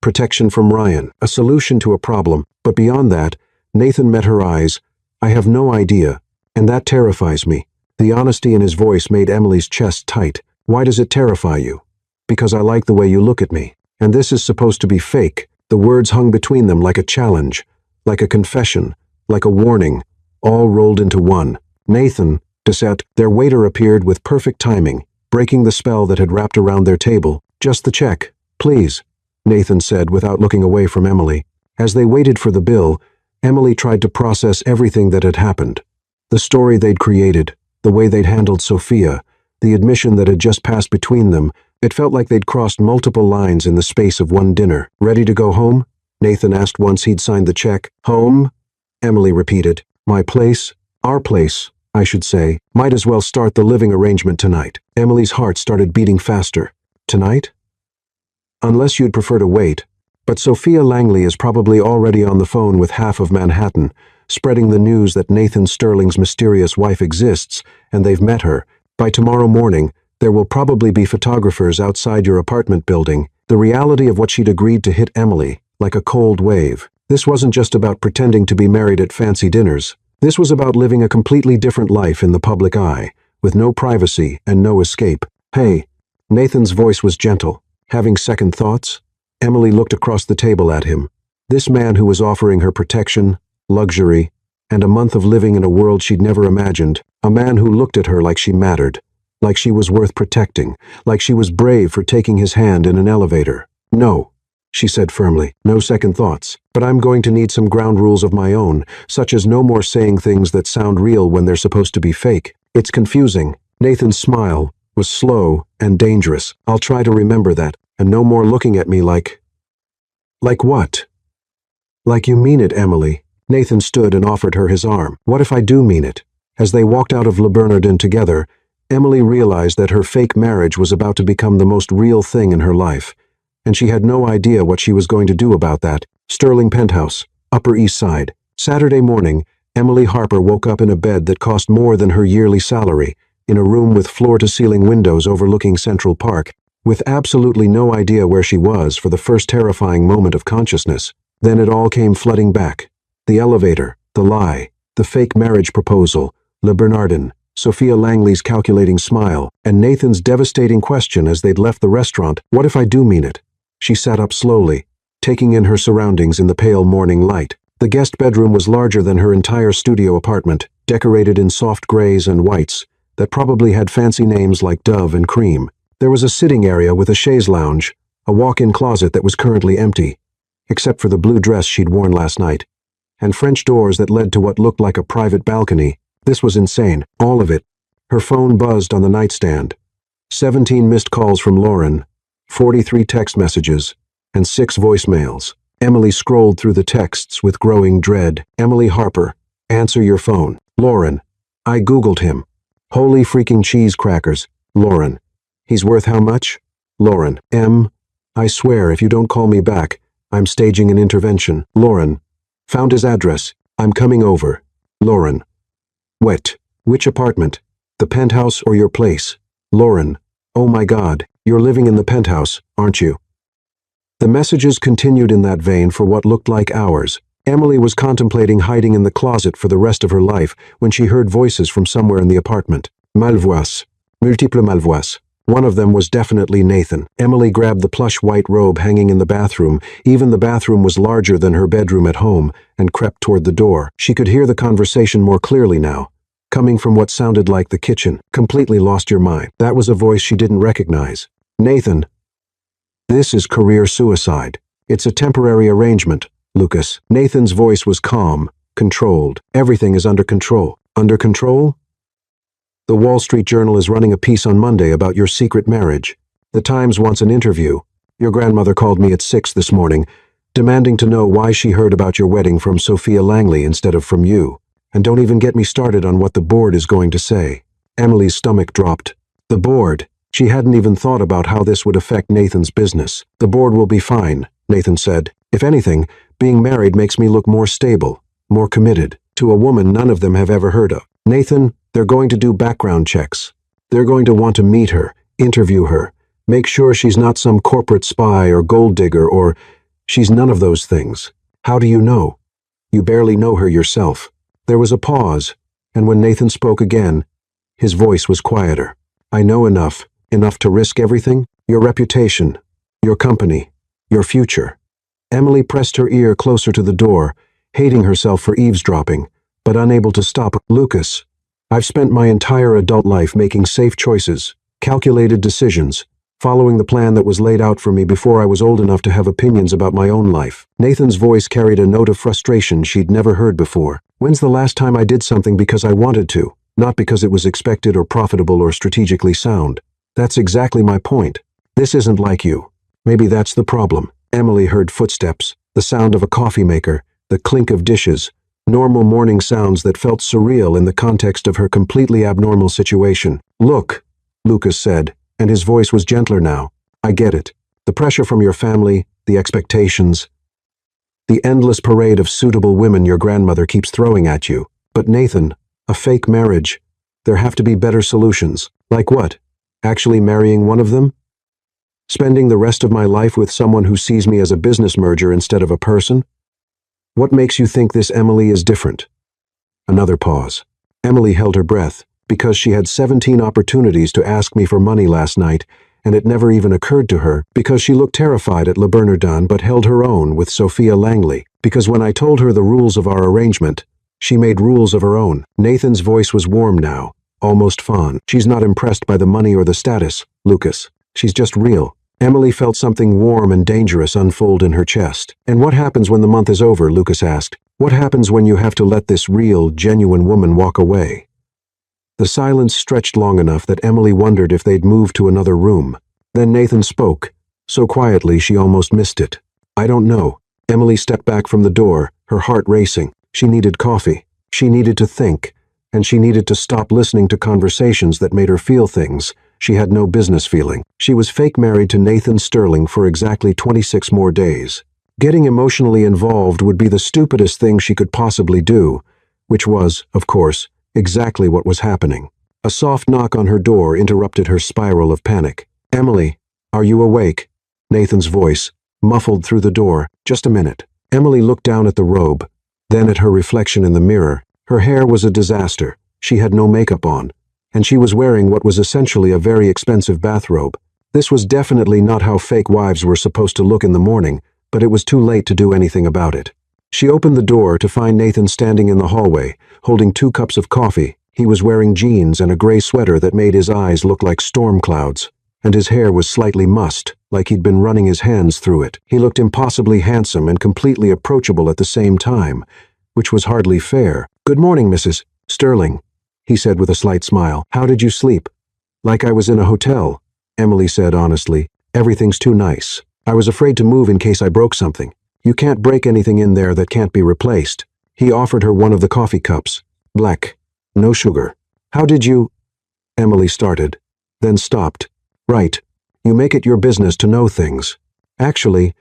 Protection from Ryan, a solution to a problem. But beyond that, Nathan met her eyes. I have no idea, and that terrifies me. The honesty in his voice made Emily's chest tight. Why does it terrify you? Because I like the way you look at me. And this is supposed to be fake. The words hung between them like a challenge, like a confession, like a warning, all rolled into one. Nathan, Dessert, their waiter appeared with perfect timing, breaking the spell that had wrapped around their table. Just the check, please, Nathan said without looking away from Emily. As they waited for the bill, Emily tried to process everything that had happened. The story they'd created, the way they'd handled Sophia, the admission that had just passed between them. It felt like they'd crossed multiple lines in the space of one dinner. Ready to go home? Nathan asked once he'd signed the check. Home? Emily repeated. My place? Our place, I should say. Might as well start the living arrangement tonight. Emily's heart started beating faster. Tonight? Unless you'd prefer to wait. But Sophia Langley is probably already on the phone with half of Manhattan, spreading the news that Nathan Sterling's mysterious wife exists, and they've met her. By tomorrow morning, there will probably be photographers outside your apartment building. The reality of what she'd agreed to hit Emily like a cold wave. This wasn't just about pretending to be married at fancy dinners. This was about living a completely different life in the public eye, with no privacy and no escape. Hey, Nathan's voice was gentle. Having second thoughts? Emily looked across the table at him. This man who was offering her protection, luxury, and a month of living in a world she'd never imagined. A man who looked at her like she mattered, like she was worth protecting, like she was brave for taking his hand in an elevator. "No," she said firmly, "no second thoughts. But I'm going to need some ground rules of my own, such as no more saying things that sound real when they're supposed to be fake. It's confusing." Nathan's smile was slow and dangerous. "I'll try to remember that, and no more looking at me like..." "Like what?" "Like you mean it, Emily." Nathan stood and offered her his arm. "What if I do mean it?" As they walked out of Le Bernardin together, Emily realized that her fake marriage was about to become the most real thing in her life, and she had no idea what she was going to do about that. Sterling Penthouse, Upper East Side. Saturday morning, Emily Harper woke up in a bed that cost more than her yearly salary, in a room with floor-to-ceiling windows overlooking Central Park, with absolutely no idea where she was for the first terrifying moment of consciousness. Then it all came flooding back. The elevator, the lie, the fake marriage proposal, Le Bernardin, Sophia Langley's calculating smile, and Nathan's devastating question as they'd left the restaurant. "What if I do mean it?" She sat up slowly, taking in her surroundings in the pale morning light. The guest bedroom was larger than her entire studio apartment, decorated in soft grays and whites that probably had fancy names like Dove and Cream. There was a sitting area with a chaise lounge, a walk-in closet that was currently empty, except for the blue dress she'd worn last night, and French doors that led to what looked like a private balcony. This was insane, all of it. Her phone buzzed on the nightstand. 17 missed calls from Lauren, 43 text messages, and 6 voicemails. Emily scrolled through the texts with growing dread. "Emily Harper, answer your phone." "Lauren, I Googled him." "Holy freaking cheese crackers." Lauren, "He's worth how much?" Lauren, I swear if you don't call me back, I'm staging an intervention." Lauren, "Found his address. I'm coming over." Lauren, "What? Which apartment? The penthouse or your place?" Lauren, "Oh my God, you're living in the penthouse, aren't you?" The messages continued in that vein for what looked like hours. Emily was contemplating hiding in the closet for the rest of her life when she heard voices from somewhere in the apartment. Malvoises. Multiple malvoises. One of them was definitely Nathan. Emily grabbed the plush white robe hanging in the bathroom. Even the bathroom was larger than her bedroom at home, and crept toward the door. She could hear the conversation more clearly now, coming from what sounded like the kitchen. "Completely lost your mind." That was a voice she didn't recognize. "Nathan, this is career suicide. It's a temporary arrangement, Lucas." Nathan's voice was calm, controlled. "Everything is under control." "Under control?" "The Wall Street Journal is running a piece on Monday about your secret marriage. The Times wants an interview. Your grandmother called me at 6 this morning, demanding to know why she heard about your wedding from Sophia Langley instead of from you. And don't even get me started on what the board is going to say." Emily's stomach dropped. The board. She hadn't even thought about how this would affect Nathan's business. "The board will be fine," Nathan said. "If anything, being married makes me look more stable, more committed, to a woman none of them have ever heard of." "Nathan, they're going to do background checks. They're going to want to meet her, interview her, make sure she's not some corporate spy or gold digger or..." "She's none of those things." "How do you know? You barely know her yourself." There was a pause, and when Nathan spoke again, his voice was quieter. "I know enough to risk everything? Your reputation, your company, your future." Emily pressed her ear closer to the door, hating herself for eavesdropping, but unable to stop. "Lucas, I've spent my entire adult life making safe choices, calculated decisions, following the plan that was laid out for me before I was old enough to have opinions about my own life." Nathan's voice carried a note of frustration she'd never heard before. "When's the last time I did something because I wanted to, not because it was expected or profitable or strategically sound? That's exactly my point. This isn't like you. Maybe that's the problem." Emily heard footsteps, the sound of a coffee maker, the clink of dishes, normal morning sounds that felt surreal in the context of her completely abnormal situation. "Look," Lucas said, and his voice was gentler now. "I get it. The pressure from your family, the expectations, the endless parade of suitable women your grandmother keeps throwing at you. But Nathan, a fake marriage. There have to be better solutions." "Like what? Actually marrying one of them? Spending the rest of my life with someone who sees me as a business merger instead of a person? What makes you think this Emily is different?" Another pause. Emily held her breath, because she had 17 opportunities to ask me for money last night, and it never even occurred to her, because she looked terrified at Le Bernardin but held her own with Sophia Langley, because when I told her the rules of our arrangement, she made rules of her own. Nathan's voice was warm now, almost fond. She's not impressed by the money or the status, Lucas. She's just real. Emily felt something warm and dangerous unfold in her chest. And what happens when the month is over, Lucas asked. What happens when you have to let this real, genuine woman walk away? The silence stretched long enough that Emily wondered if they'd moved to another room. Then Nathan spoke, so quietly she almost missed it. I don't know. Emily stepped back from the door, her heart racing. She needed coffee. She needed to think. And she needed to stop listening to conversations that made her feel things she had no business feeling. She was fake married to Nathan Sterling for exactly 26 more days. Getting emotionally involved would be the stupidest thing she could possibly do, which was, of course, exactly what was happening. A soft knock on her door interrupted her spiral of panic. Emily, are you awake? Nathan's voice, muffled through the door. Just a minute. Emily looked down at the robe, then at her reflection in the mirror. Her hair was a disaster. She had no makeup on, and she was wearing what was essentially a very expensive bathrobe. This was definitely not how fake wives were supposed to look in the morning, but it was too late to do anything about it. She opened the door to find Nathan standing in the hallway, holding 2 cups of coffee. He was wearing jeans and a gray sweater that made his eyes look like storm clouds, and his hair was slightly mussed, like he'd been running his hands through it. He looked impossibly handsome and completely approachable at the same time, which was hardly fair. Good morning, Mrs. Sterling, he said with a slight smile. How did you sleep? Like I was in a hotel, Emily said honestly. Everything's too nice. I was afraid to move in case I broke something. You can't break anything in there that can't be replaced. He offered her one of the coffee cups. Black. No sugar. How did you? Emily started, then stopped. Right. You make it your business to know things. Actually,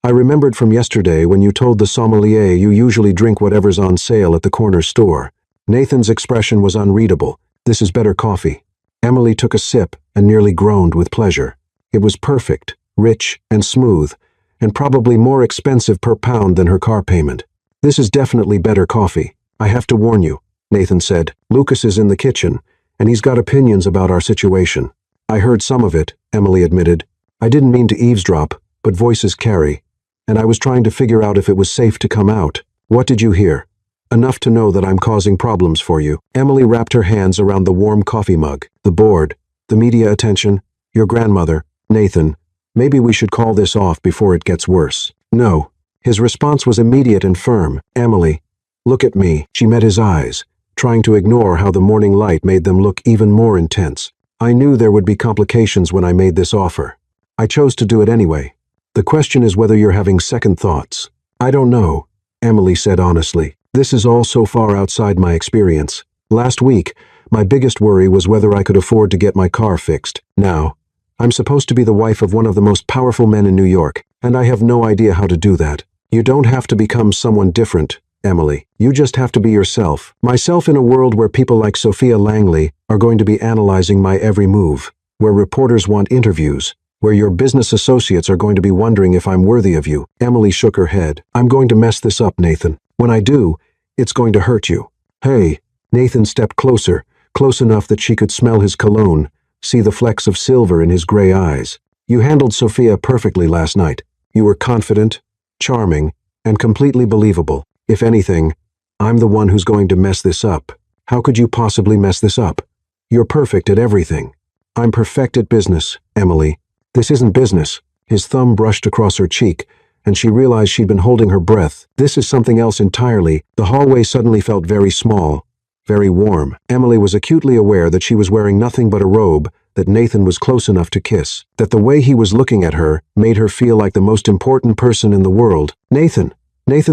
I remembered from yesterday when you told the sommelier you usually drink whatever's on sale at the corner store. Nathan's expression was unreadable. This is better coffee. Emily took a sip and nearly groaned with pleasure. It was perfect, rich, and smooth, and probably more expensive per pound than her car payment. This is definitely better coffee. I have to warn you, Nathan said. Lucas is in the kitchen, and he's got opinions about our situation. I heard some of it, Emily admitted. I didn't mean to eavesdrop, but voices carry, and I was trying to figure out if it was safe to come out. What did you hear? Enough to know that I'm causing problems for you. Emily wrapped her hands around the warm coffee mug. The board, the media attention, your grandmother, Nathan. Maybe we should call this off before it gets worse. No. His response was immediate and firm. Emily, look at me. She met his eyes, trying to ignore how the morning light made them look even more intense. I knew there would be complications when I made this offer. I chose to do it anyway. The question is whether you're having second thoughts. I don't know, Emily said honestly. This is all so far outside my experience. Last week, my biggest worry was whether I could afford to get my car fixed. Now, I'm supposed to be the wife of one of the most powerful men in New York, and I have no idea how to do that. You don't have to become someone different, Emily. You just have to be yourself. Myself in a world where people like Sophia Langley are going to be analyzing my every move, where reporters want interviews, where your business associates are going to be wondering if I'm worthy of you. Emily shook her head. I'm going to mess this up, Nathan. When I do, it's going to hurt you. Hey, Nathan stepped closer, close enough that she could smell his cologne, see the flecks of silver in his gray eyes. You handled Sophia perfectly last night. You were confident, charming, and completely believable. If anything, I'm the one who's going to mess this up. How could you possibly mess this up? You're perfect at everything. I'm perfect at business, Emily. This isn't business. His thumb brushed across her cheek, and she realized she'd been holding her breath. This is something else entirely. The hallway suddenly felt very small, very warm. Emily was acutely aware that she was wearing nothing but a robe that Nathan was close enough to kiss, that the way he was looking at her made her feel like the most important person in the world. Nathan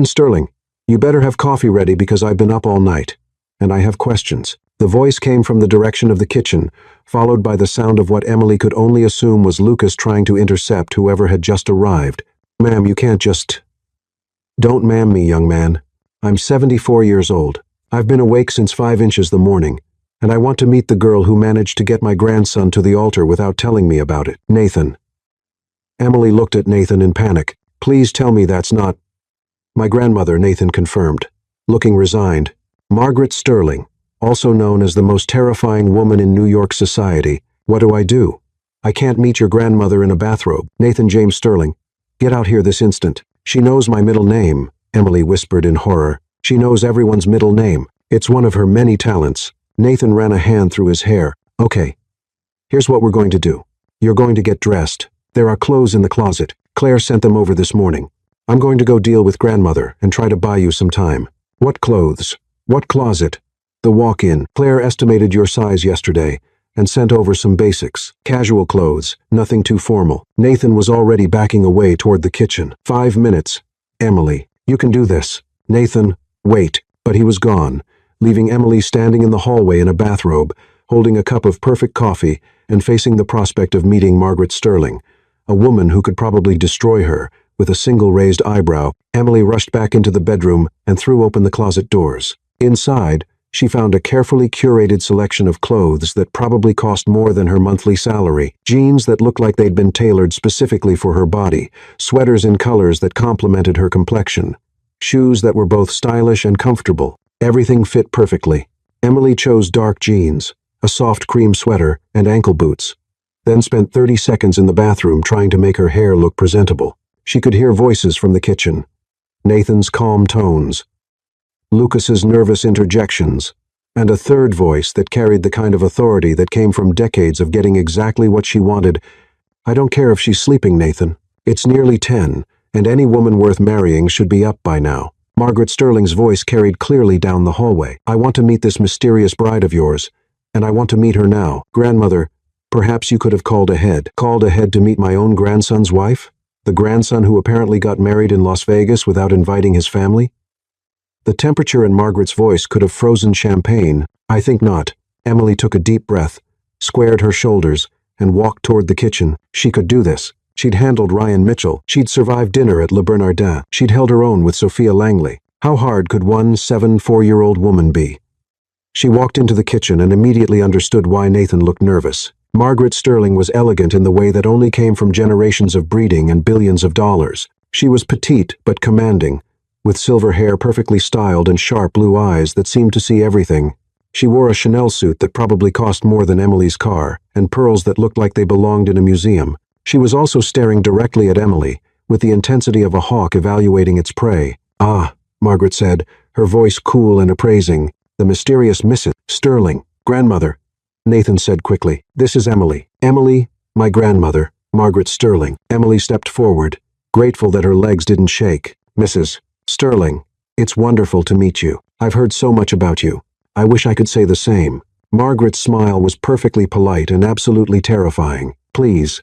Sterling, you better have coffee ready because I've been up all night, and I have questions. The voice came from the direction of the kitchen, followed by the sound of what Emily could only assume was Lucas trying to intercept whoever had just arrived. Ma'am, you can't just... Don't ma'am me, young man. I'm 74 years old. I've been awake since 5 inches the morning, and I want to meet the girl who managed to get my grandson to the altar without telling me about it. Nathan. Emily looked at Nathan in panic. Please tell me that's not... My grandmother, Nathan confirmed, looking resigned. Margaret Sterling, also known as the most terrifying woman in New York society. What do I do? I can't meet your grandmother in a bathrobe. Nathan James Sterling. Get out here this instant. She knows my middle name, Emily whispered in horror. She knows everyone's middle name. It's one of her many talents. Nathan ran a hand through his hair. Okay. Here's what we're going to do. You're going to get dressed. There are clothes in the closet. Claire sent them over this morning. I'm going to go deal with grandmother and try to buy you some time. What clothes? What closet? The walk-in. Claire estimated your size yesterday and sent over some basics. Casual clothes, nothing too formal. Nathan was already backing away toward the kitchen. 5 minutes. Emily, you can do this. Nathan, wait. But he was gone, leaving Emily standing in the hallway in a bathrobe, holding a cup of perfect coffee and facing the prospect of meeting Margaret Sterling, a woman who could probably destroy her with a single raised eyebrow. Emily rushed back into the bedroom and threw open the closet doors. Inside, she found a carefully curated selection of clothes that probably cost more than her monthly salary, jeans that looked like they'd been tailored specifically for her body, sweaters in colors that complemented her complexion, shoes that were both stylish and comfortable. Everything fit perfectly. Emily chose dark jeans, a soft cream sweater, and ankle boots, then spent 30 seconds in the bathroom trying to make her hair look presentable. She could hear voices from the kitchen, Nathan's calm tones, Lucas's nervous interjections, and a third voice that carried the kind of authority that came from decades of getting exactly what she wanted. I don't care if she's sleeping, Nathan. It's nearly 10, and any woman worth marrying should be up by now. Margaret Sterling's voice carried clearly down the hallway. I want to meet this mysterious bride of yours, and I want to meet her now. Grandmother, perhaps you could have called ahead. Called ahead to meet my own grandson's wife? The grandson who apparently got married in Las Vegas without inviting his family? The temperature in Margaret's voice could have frozen champagne. I think not. Emily took a deep breath, squared her shoulders, and walked toward the kitchen. She could do this. She'd handled Ryan Mitchell. She'd survived dinner at Le Bernardin. She'd held her own with Sophia Langley. How hard could one 4-year-old woman be? She walked into the kitchen and immediately understood why Nathan looked nervous. Margaret Sterling was elegant in the way that only came from generations of breeding and billions of dollars. She was petite but commanding, with silver hair perfectly styled and sharp blue eyes that seemed to see everything. She wore a Chanel suit that probably cost more than Emily's car, and pearls that looked like they belonged in a museum. She was also staring directly at Emily, with the intensity of a hawk evaluating its prey. Ah, Margaret said, her voice cool and appraising. The mysterious Mrs. Sterling. Grandmother, Nathan said quickly. This is Emily. Emily, my grandmother, Margaret Sterling. Emily stepped forward, grateful that her legs didn't shake. Mrs. Sterling, it's wonderful to meet you. I've heard so much about you. I wish I could say the same. Margaret's smile was perfectly polite and absolutely terrifying. Please,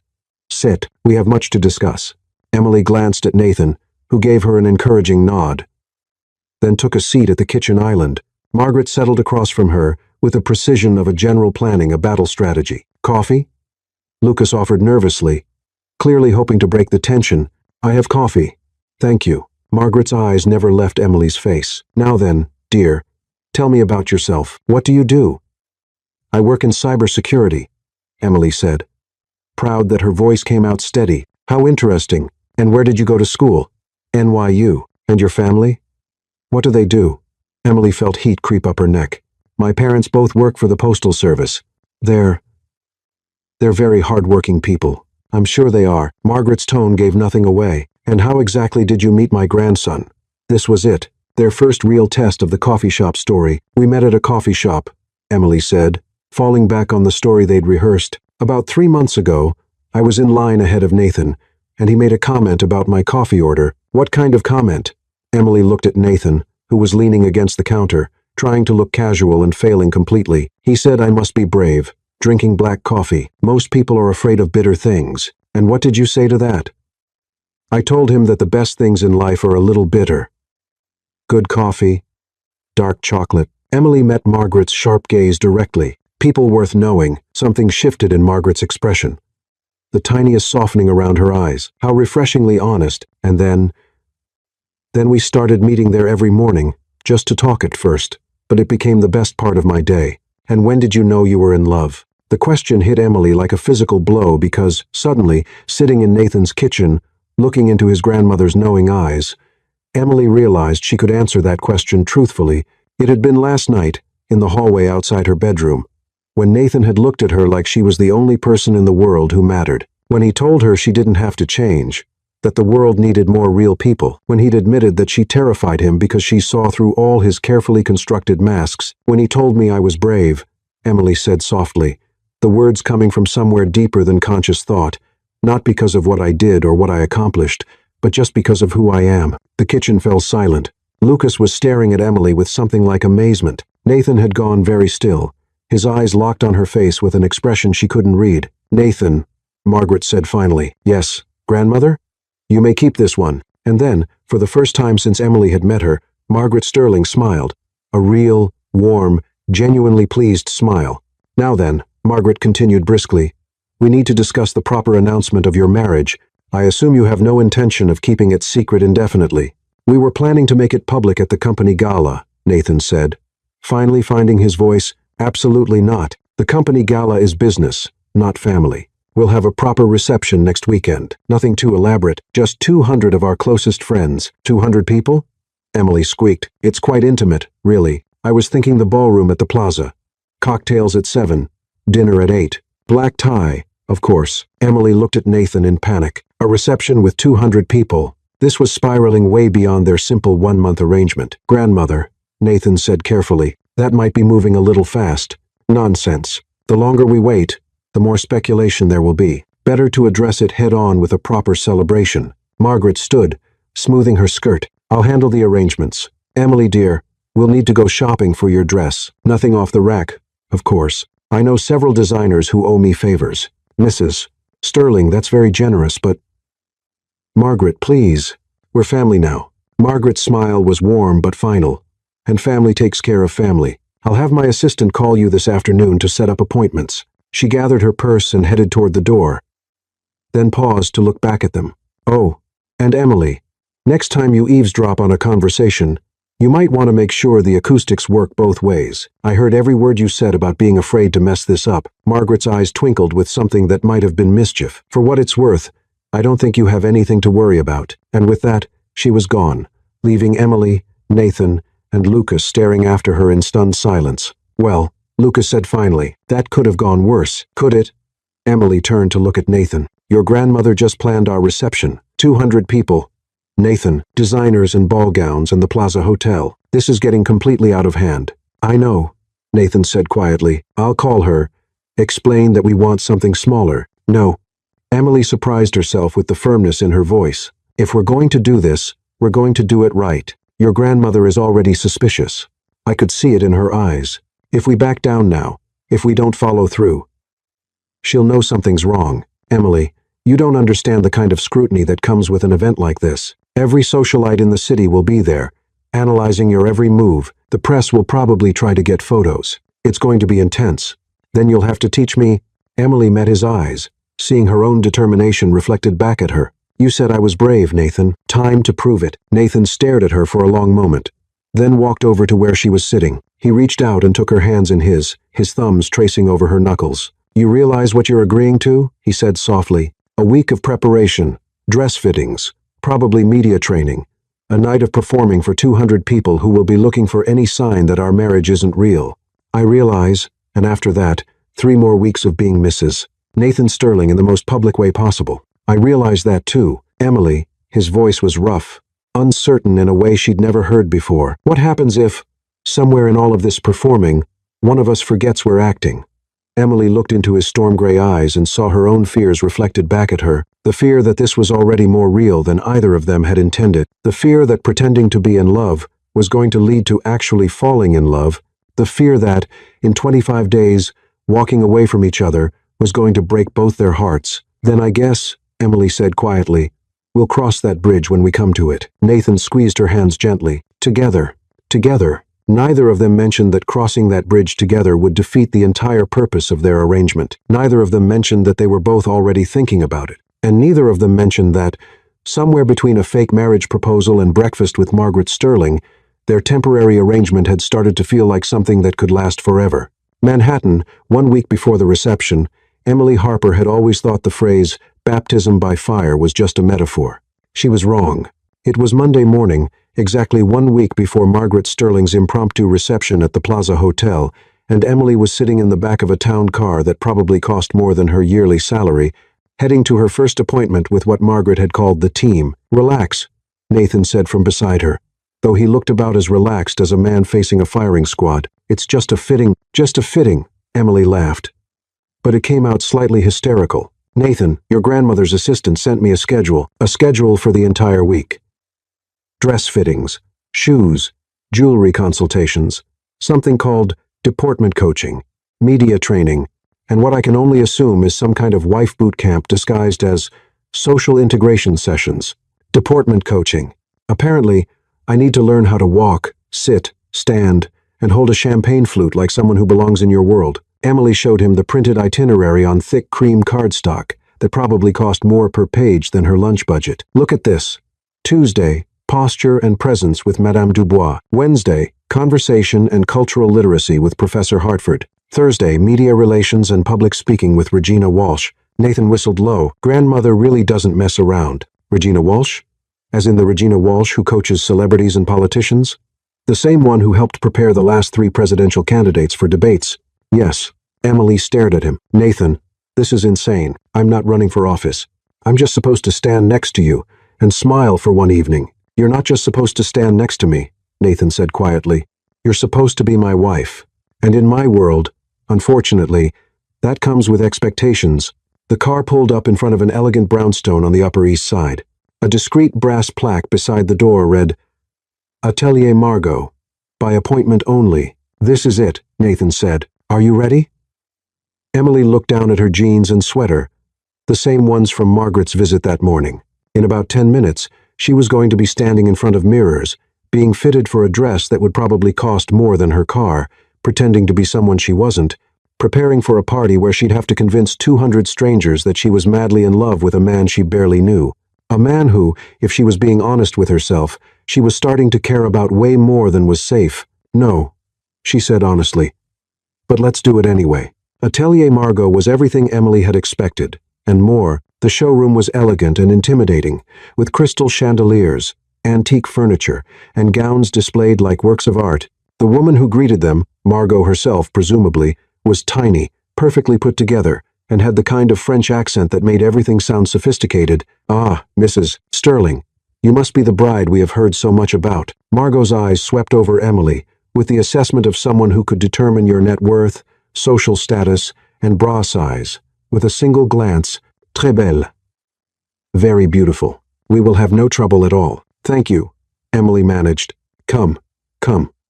sit. We have much to discuss. Emily glanced at Nathan, who gave her an encouraging nod, then took a seat at the kitchen island. Margaret settled across from her with the precision of a general planning a battle strategy. Coffee? Lucas offered nervously, clearly hoping to break the tension. I have coffee. Thank you. Margaret's eyes never left Emily's face. Now then, dear, tell me about yourself. What do you do? I work in cybersecurity, Emily said, proud that her voice came out steady. How interesting. And where did you go to school? NYU. And your family? What do they do? Emily felt heat creep up her neck. My parents both work for the Postal Service. They're very hard-working people. I'm sure they are. Margaret's tone gave nothing away. And how exactly did you meet my grandson? This was it. Their first real test of the coffee shop story. We met at a coffee shop, Emily said, falling back on the story they'd rehearsed. About 3 months ago, I was in line ahead of Nathan, and he made a comment about my coffee order. What kind of comment? Emily looked at Nathan, who was leaning against the counter, trying to look casual and failing completely. He said I must be brave, drinking black coffee. Most people are afraid of bitter things. And what did you say to that? I told him that the best things in life are a little bitter. Good coffee, dark chocolate. Emily met Margaret's sharp gaze directly. People worth knowing. Something shifted in Margaret's expression, the tiniest softening around her eyes. How refreshingly honest. And then we started meeting there every morning, just to talk at first, but it became the best part of my day. And when did you know you were in love? The question hit Emily like a physical blow because, suddenly, sitting in Nathan's kitchen, looking into his grandmother's knowing eyes, Emily realized she could answer that question truthfully. It had been last night, in the hallway outside her bedroom. when Nathan had looked at her like she was the only person in the world who mattered, when he told her she didn't have to change, that the world needed more real people, when he'd admitted that she terrified him because she saw through all his carefully constructed masks, when he told me I was brave, Emily said softly, the words coming from somewhere deeper than conscious thought, not because of what I did or what I accomplished, but just because of who I am. The kitchen fell silent. Lucas was staring at Emily with something like amazement. Nathan had gone very still, his eyes locked on her face with an expression she couldn't read. Nathan, Margaret said finally. Yes, grandmother? You may keep this one. And then, for the first time since Emily had met her, Margaret Sterling smiled. A real, warm, genuinely pleased smile. Now then, Margaret continued briskly, we need to discuss the proper announcement of your marriage. I assume you have no intention of keeping it secret indefinitely. We were planning to make it public at the company gala, Nathan said. Finally finding his voice, absolutely not. The company gala is business, not family. We'll have a proper reception next weekend. Nothing too elaborate, just 200 of our closest friends. 200 people? Emily squeaked. It's quite intimate, really. I was thinking the ballroom at the plaza. Cocktails at 7, dinner at 8. Black tie, of course. Emily looked at Nathan in panic. A reception with 200 people. This was spiraling way beyond their simple one-month arrangement. Grandmother, Nathan said carefully, that might be moving a little fast. Nonsense. The longer we wait, the more speculation there will be. Better to address it head-on with a proper celebration. Margaret stood, smoothing her skirt. I'll handle the arrangements. Emily, dear, we'll need to go shopping for your dress. Nothing off the rack, of course. I know several designers who owe me favors. Mrs. Sterling, that's very generous, but... Margaret, please. We're family now. Margaret's smile was warm but final. And family takes care of family. I'll have my assistant call you this afternoon to set up appointments. She gathered her purse and headed toward the door, then paused to look back at them. Oh, and Emily, next time you eavesdrop on a conversation, you might want to make sure the acoustics work both ways. I heard every word you said about being afraid to mess this up. Margaret's eyes twinkled with something that might have been mischief. For what it's worth, I don't think you have anything to worry about. And with that, she was gone, leaving Emily, Nathan, and Lucas staring after her in stunned silence. Well, Lucas said finally, that could have gone worse, could it? Emily turned to look at Nathan. Your grandmother just planned our reception. 200 people. Nathan, designers and ball gowns and the Plaza Hotel. This is getting completely out of hand. I know, Nathan said quietly. I'll call her. Explain that we want something smaller. No. Emily surprised herself with the firmness in her voice. If we're going to do this, we're going to do it right. Your grandmother is already suspicious. I could see it in her eyes. If we back down now, if we don't follow through, she'll know something's wrong. Emily, you don't understand the kind of scrutiny that comes with an event like this. Every socialite in the city will be there, analyzing your every move. The press will probably try to get photos. It's going to be intense. Then you'll have to teach me. Emily met his eyes, seeing her own determination reflected back at her. You said I was brave, Nathan. Time to prove it. Nathan stared at her for a long moment, then walked over to where she was sitting. He reached out and took her hands in his thumbs tracing over her knuckles. You realize what you're agreeing to? He said softly. A week of preparation, dress fittings, probably media training, a night of performing for 200 people who will be looking for any sign that our marriage isn't real. I realize, and after that, 3 more weeks of being Mrs. Nathan Sterling in the most public way possible. I realize that too. Emily, his voice was rough, uncertain in a way she'd never heard before. What happens if, somewhere in all of this performing, one of us forgets we're acting? Emily looked into his storm-gray eyes and saw her own fears reflected back at her. The fear that this was already more real than either of them had intended. The fear that pretending to be in love was going to lead to actually falling in love. The fear that, in 25 days, walking away from each other was going to break both their hearts. Then I guess, Emily said quietly, we'll cross that bridge when we come to it. Nathan squeezed her hands gently. Together. Together. Neither of them mentioned that crossing that bridge together would defeat the entire purpose of their arrangement. Neither of them mentioned that they were both already thinking about it. And neither of them mentioned that, somewhere between a fake marriage proposal and breakfast with Margaret Sterling, their temporary arrangement had started to feel like something that could last forever. Manhattan, 1 week before the reception, Emily Harper had always thought the phrase, baptism by fire, was just a metaphor. She was wrong. It was Monday morning, exactly 1 week before Margaret Sterling's impromptu reception at the Plaza Hotel, and Emily was sitting in the back of a town car that probably cost more than her yearly salary, heading to her first appointment with what Margaret had called the team. "Relax," Nathan said from beside her, though he looked about as relaxed as a man facing a firing squad. "It's just a fitting," Emily laughed. But it came out slightly hysterical. "Nathan, your grandmother's assistant sent me a schedule for the entire week. Dress fittings, shoes, jewelry consultations, something called deportment coaching, media training, and what I can only assume is some kind of wife boot camp disguised as social integration sessions. Deportment coaching. Apparently, I need to learn how to walk, sit, stand, and hold a champagne flute like someone who belongs in your world." Emily showed him the printed itinerary on thick cream cardstock that probably cost more per page than her lunch budget. "Look at this. Tuesday, posture and presence with Madame Dubois. Wednesday, conversation and cultural literacy with Professor Hartford. Thursday, media relations and public speaking with Regina Walsh." Nathan whistled low. "Grandmother really doesn't mess around." "Regina Walsh? As in the Regina Walsh who coaches celebrities and politicians? The same one who helped prepare the last 3 presidential candidates for debates?" "Yes." Emily stared at him. "Nathan, this is insane. I'm not running for office. I'm just supposed to stand next to you and smile for one evening." "You're not just supposed to stand next to me," Nathan said quietly. "You're supposed to be my wife. And in my world, unfortunately, that comes with expectations." The car pulled up in front of an elegant brownstone on the Upper East Side. A discreet brass plaque beside the door read, "Atelier Margot. By appointment only." "This is it," Nathan said. "Are you ready?" Emily looked down at her jeans and sweater, the same ones from Margaret's visit that morning. In about 10 minutes, she was going to be standing in front of mirrors, being fitted for a dress that would probably cost more than her car, pretending to be someone she wasn't, preparing for a party where she'd have to convince 200 strangers that she was madly in love with a man she barely knew. A man who, if she was being honest with herself, she was starting to care about way more than was safe. "No," she said honestly. "But let's do it anyway." Atelier Margot was everything Emily had expected, and more. The showroom was elegant and intimidating, with crystal chandeliers, antique furniture, and gowns displayed like works of art. The woman who greeted them, Margot herself presumably, was tiny, perfectly put together, and had the kind of French accent that made everything sound sophisticated. "Ah, Mrs. Sterling, you must be the bride we have heard so much about." Margot's eyes swept over Emily, with the assessment of someone who could determine your net worth, social status, and bra size, with a single glance. "Très belle. Very beautiful. We will have no trouble at all." "Thank you," Emily managed. Come.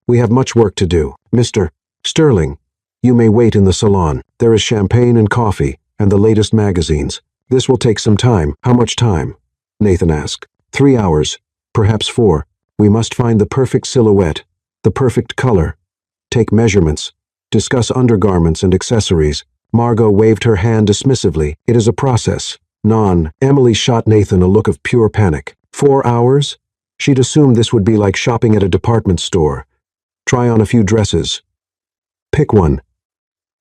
We have much work to do. Mr. Sterling, you may wait in the salon. There is champagne and coffee, and the latest magazines. This will take some time." "How much time?" Nathan asked. 3 hours, perhaps 4. We must find the perfect silhouette, the perfect color, take measurements, discuss undergarments and accessories. Margot waved her hand dismissively. "It is a process." Emily shot Nathan a look of pure panic. 4 hours? She'd assumed this would be like shopping at a department store. Try on a few dresses. Pick one.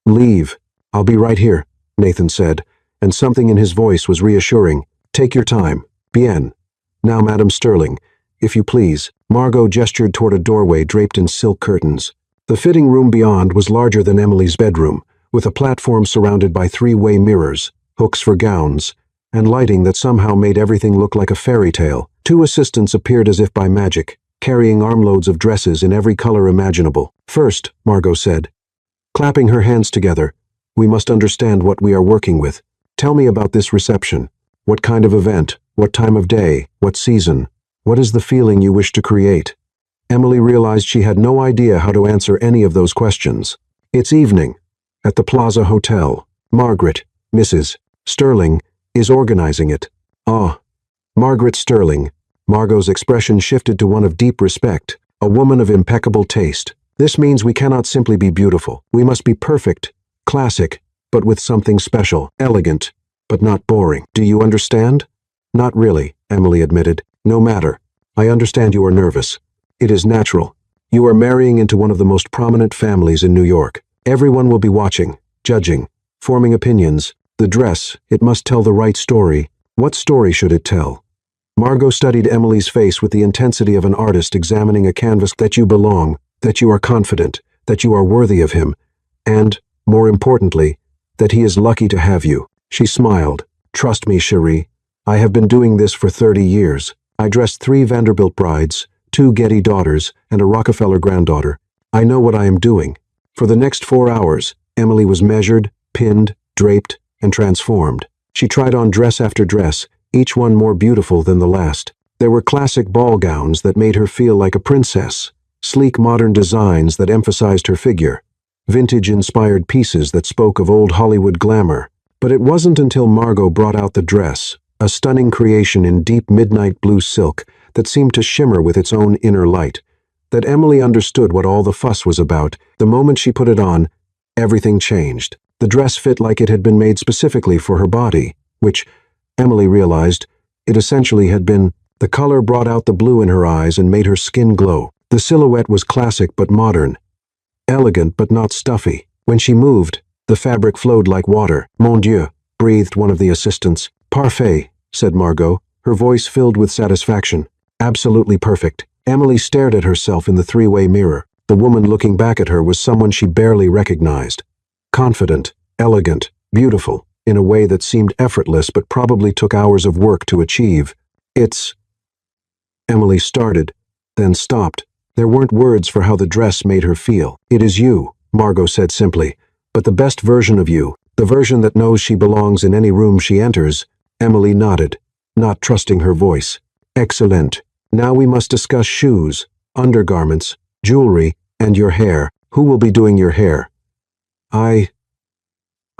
"Leave. I'll be right here," Nathan said, and something in his voice was reassuring. "Take your time. Bien. Now, Madam Sterling, if you please." Margot gestured toward a doorway draped in silk curtains. The fitting room beyond was larger than Emily's bedroom, with a platform surrounded by 3-way mirrors, hooks for gowns, and lighting that somehow made everything look like a fairy tale. 2 assistants appeared as if by magic, carrying armloads of dresses in every color imaginable. "First," Margot said, clapping her hands together, "we must understand what we are working with. Tell me about this reception. What kind of event? What time of day? What season? What is the feeling you wish to create?" Emily realized she had no idea how to answer any of those questions. "It's evening, at the Plaza Hotel. Margaret, Mrs. Sterling, is organizing it." "Ah, Margaret Sterling." Margot's expression shifted to one of deep respect. "A woman of impeccable taste. This means we cannot simply be beautiful. We must be perfect, classic, but with something special, elegant, but not boring. Do you understand?" "Not really," Emily admitted. "No matter. I understand you are nervous. It is natural. You are marrying into one of the most prominent families in New York. Everyone will be watching, judging, forming opinions. The dress, it must tell the right story. What story should it tell?" Margot studied Emily's face with the intensity of an artist examining a canvas. "That you belong, that you are confident, that you are worthy of him, And, more importantly, that he is lucky to have you. She smiled. Trust me, Cherie. I have been doing this for 30 years. I dressed 3 Vanderbilt brides, 2 Getty daughters, and a Rockefeller granddaughter. I know what I am doing. For the next 4 hours, Emily was measured, pinned, draped, and transformed. She tried on dress after dress, each one more beautiful than the last. There were classic ball gowns that made her feel like a princess, sleek modern designs that emphasized her figure, vintage-inspired pieces that spoke of old Hollywood glamour. But it wasn't until Margot brought out the dress, a stunning creation in deep midnight blue silk that seemed to shimmer with its own inner light, that Emily understood what all the fuss was about. The moment she put it on, everything changed. The dress fit like it had been made specifically for her body, which, Emily realized, it essentially had been. The color brought out the blue in her eyes and made her skin glow. The silhouette was classic but modern, elegant but not stuffy. When she moved, the fabric flowed like water. Mon Dieu, breathed one of the assistants. Parfait, said Margot, her voice filled with satisfaction. Absolutely perfect. Emily stared at herself in the 3-way mirror. The woman looking back at her was someone she barely recognized. Confident, elegant, beautiful, in a way that seemed effortless but probably took hours of work to achieve. Emily started, then stopped. There weren't words for how the dress made her feel. It is you, Margot said simply, but the best version of you, the version that knows she belongs in any room she enters. Emily nodded, not trusting her voice. Excellent. Now we must discuss shoes, undergarments, jewelry, and your hair. Who will be doing your hair? I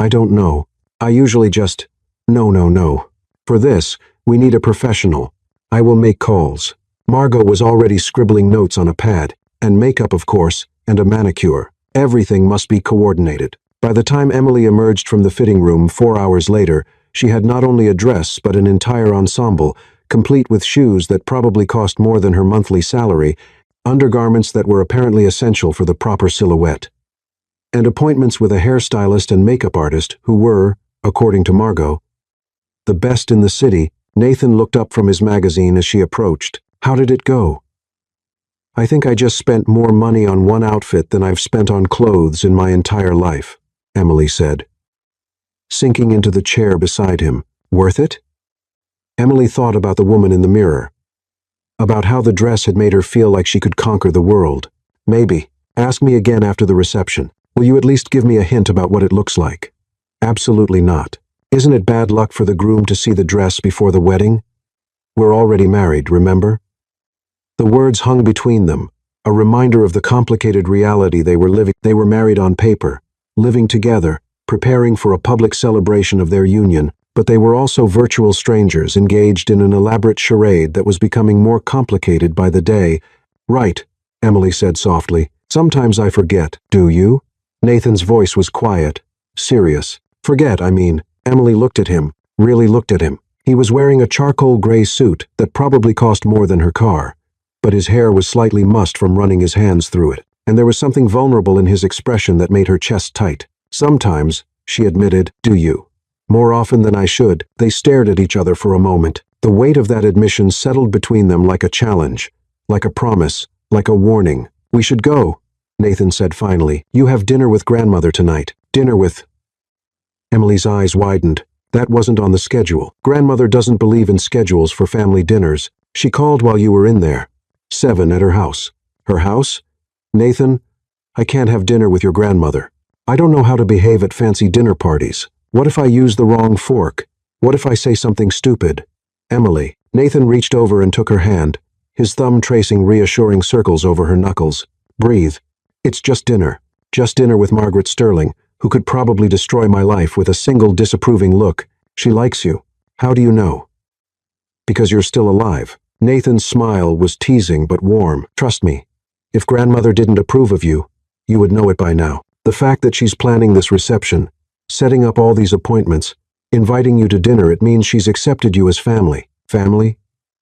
don't know. I usually just... No. For this, we need a professional. I will make calls. Margot was already scribbling notes on a pad, and makeup, of course, and a manicure. Everything must be coordinated. By the time Emily emerged from the fitting room 4 hours later, she had not only a dress but an entire ensemble, complete with shoes that probably cost more than her monthly salary, undergarments that were apparently essential for the proper silhouette, and appointments with a hairstylist and makeup artist who were, according to Margot, the best in the city. Nathan looked up from his magazine as she approached. How did it go? I think I just spent more money on one outfit than I've spent on clothes in my entire life, Emily said, sinking into the chair beside him. Worth it? Emily thought about the woman in the mirror, about how the dress had made her feel like she could conquer the world. Maybe. Ask me again after the reception. Will you at least give me a hint about what it looks like? Absolutely not. Isn't it bad luck for the groom to see the dress before the wedding? We're already married, remember? The words hung between them, a reminder of the complicated reality they were living. They were married on paper, living together, preparing for a public celebration of their union, but they were also virtual strangers engaged in an elaborate charade that was becoming more complicated by the day. Right, Emily said softly. Sometimes I forget. Do you? Nathan's voice was quiet, serious. Forget, I mean. Emily looked at him, really looked at him. He was wearing a charcoal gray suit that probably cost more than her car, but his hair was slightly mussed from running his hands through it, and there was something vulnerable in his expression that made her chest tight. Sometimes, she admitted. Do you? More often than I should. They stared at each other for a moment. The weight of that admission settled between them like a challenge, like a promise, like a warning. We should go, Nathan said finally. You have dinner with grandmother tonight. Dinner with... Emily's eyes widened. That wasn't on the schedule. Grandmother doesn't believe in schedules for family dinners. She called while you were in there. 7 at her house. Her house? Nathan, I can't have dinner with your grandmother. I don't know how to behave at fancy dinner parties. What if I use the wrong fork? What if I say something stupid? Emily. Nathan reached over and took her hand, his thumb tracing reassuring circles over her knuckles. Breathe. It's just dinner. Just dinner with Margaret Sterling, who could probably destroy my life with a single disapproving look. She likes you. How do you know? Because you're still alive. Nathan's smile was teasing but warm. Trust me, if grandmother didn't approve of you, you would know it by now. The fact that she's planning this reception, setting up all these appointments, inviting you to dinner, it means she's accepted you as family. Family?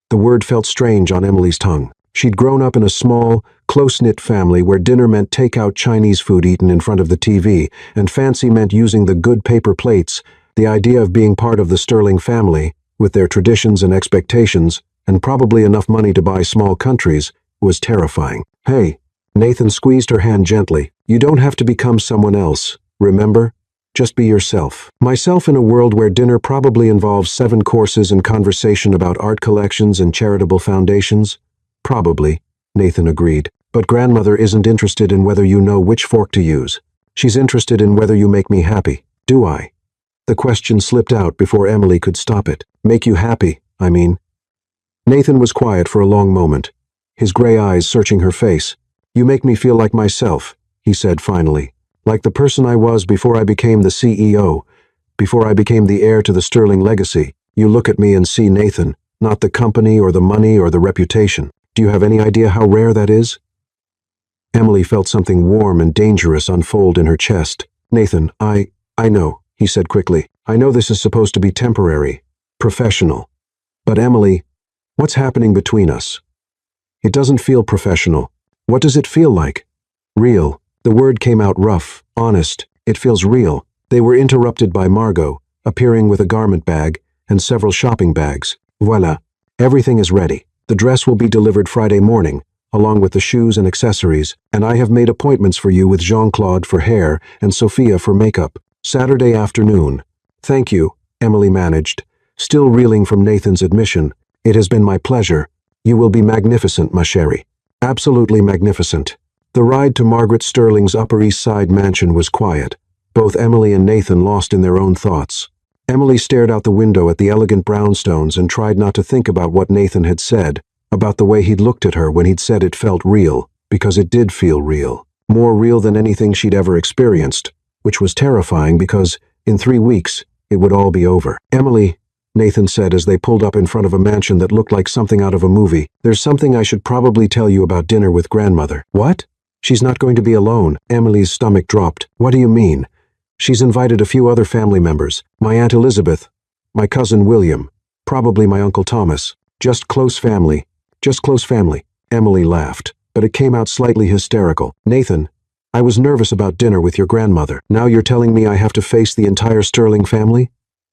The word felt strange on Emily's tongue. She'd grown up in a small, close-knit family where dinner meant take-out Chinese food eaten in front of the TV, and fancy meant using the good paper plates. The idea of being part of the Sterling family, with their traditions and expectations, and probably enough money to buy small countries, was terrifying. Hey, Nathan squeezed her hand gently. You don't have to become someone else, remember? Just be yourself. Myself in a world where dinner probably involves 7 courses and conversation about art collections and charitable foundations? Probably, Nathan agreed. But grandmother isn't interested in whether you know which fork to use. She's interested in whether you make me happy. Do I? The question slipped out before Emily could stop it. Make you happy, I mean. Nathan was quiet for a long moment, his gray eyes searching her face. You make me feel like myself, he said finally. Like the person I was before I became the CEO, before I became the heir to the Sterling legacy. You look at me and see Nathan, not the company or the money or the reputation. Do you have any idea how rare that is? Emily felt something warm and dangerous unfold in her chest. Nathan, I know, he said quickly. I know this is supposed to be temporary, professional. But Emily, what's happening between us? It doesn't feel professional. What does it feel like? Real. The word came out rough, honest. It feels real. They were interrupted by Margot, appearing with a garment bag and several shopping bags. Voila. Everything is ready. The dress will be delivered Friday morning, along with the shoes and accessories, and I have made appointments for you with Jean-Claude for hair and Sophia for makeup. Saturday afternoon. Thank you, Emily managed, still reeling from Nathan's admission. It has been my pleasure. You will be magnificent, ma chérie. Absolutely magnificent. The ride to Margaret Sterling's Upper East Side mansion was quiet, both Emily and Nathan lost in their own thoughts. Emily stared out the window at the elegant brownstones and tried not to think about what Nathan had said, about the way he'd looked at her when he'd said it felt real, because it did feel real. More real than anything she'd ever experienced, which was terrifying because, in 3 weeks, it would all be over. Emily, Nathan said as they pulled up in front of a mansion that looked like something out of a movie, there's something I should probably tell you about dinner with grandmother. What? She's not going to be alone. Emily's stomach dropped. What do you mean? She's invited a few other family members. My Aunt Elizabeth, my cousin William, probably my Uncle Thomas. Just close family. Just close family. Emily laughed, but it came out slightly hysterical. Nathan, I was nervous about dinner with your grandmother. Now you're telling me I have to face the entire Sterling family?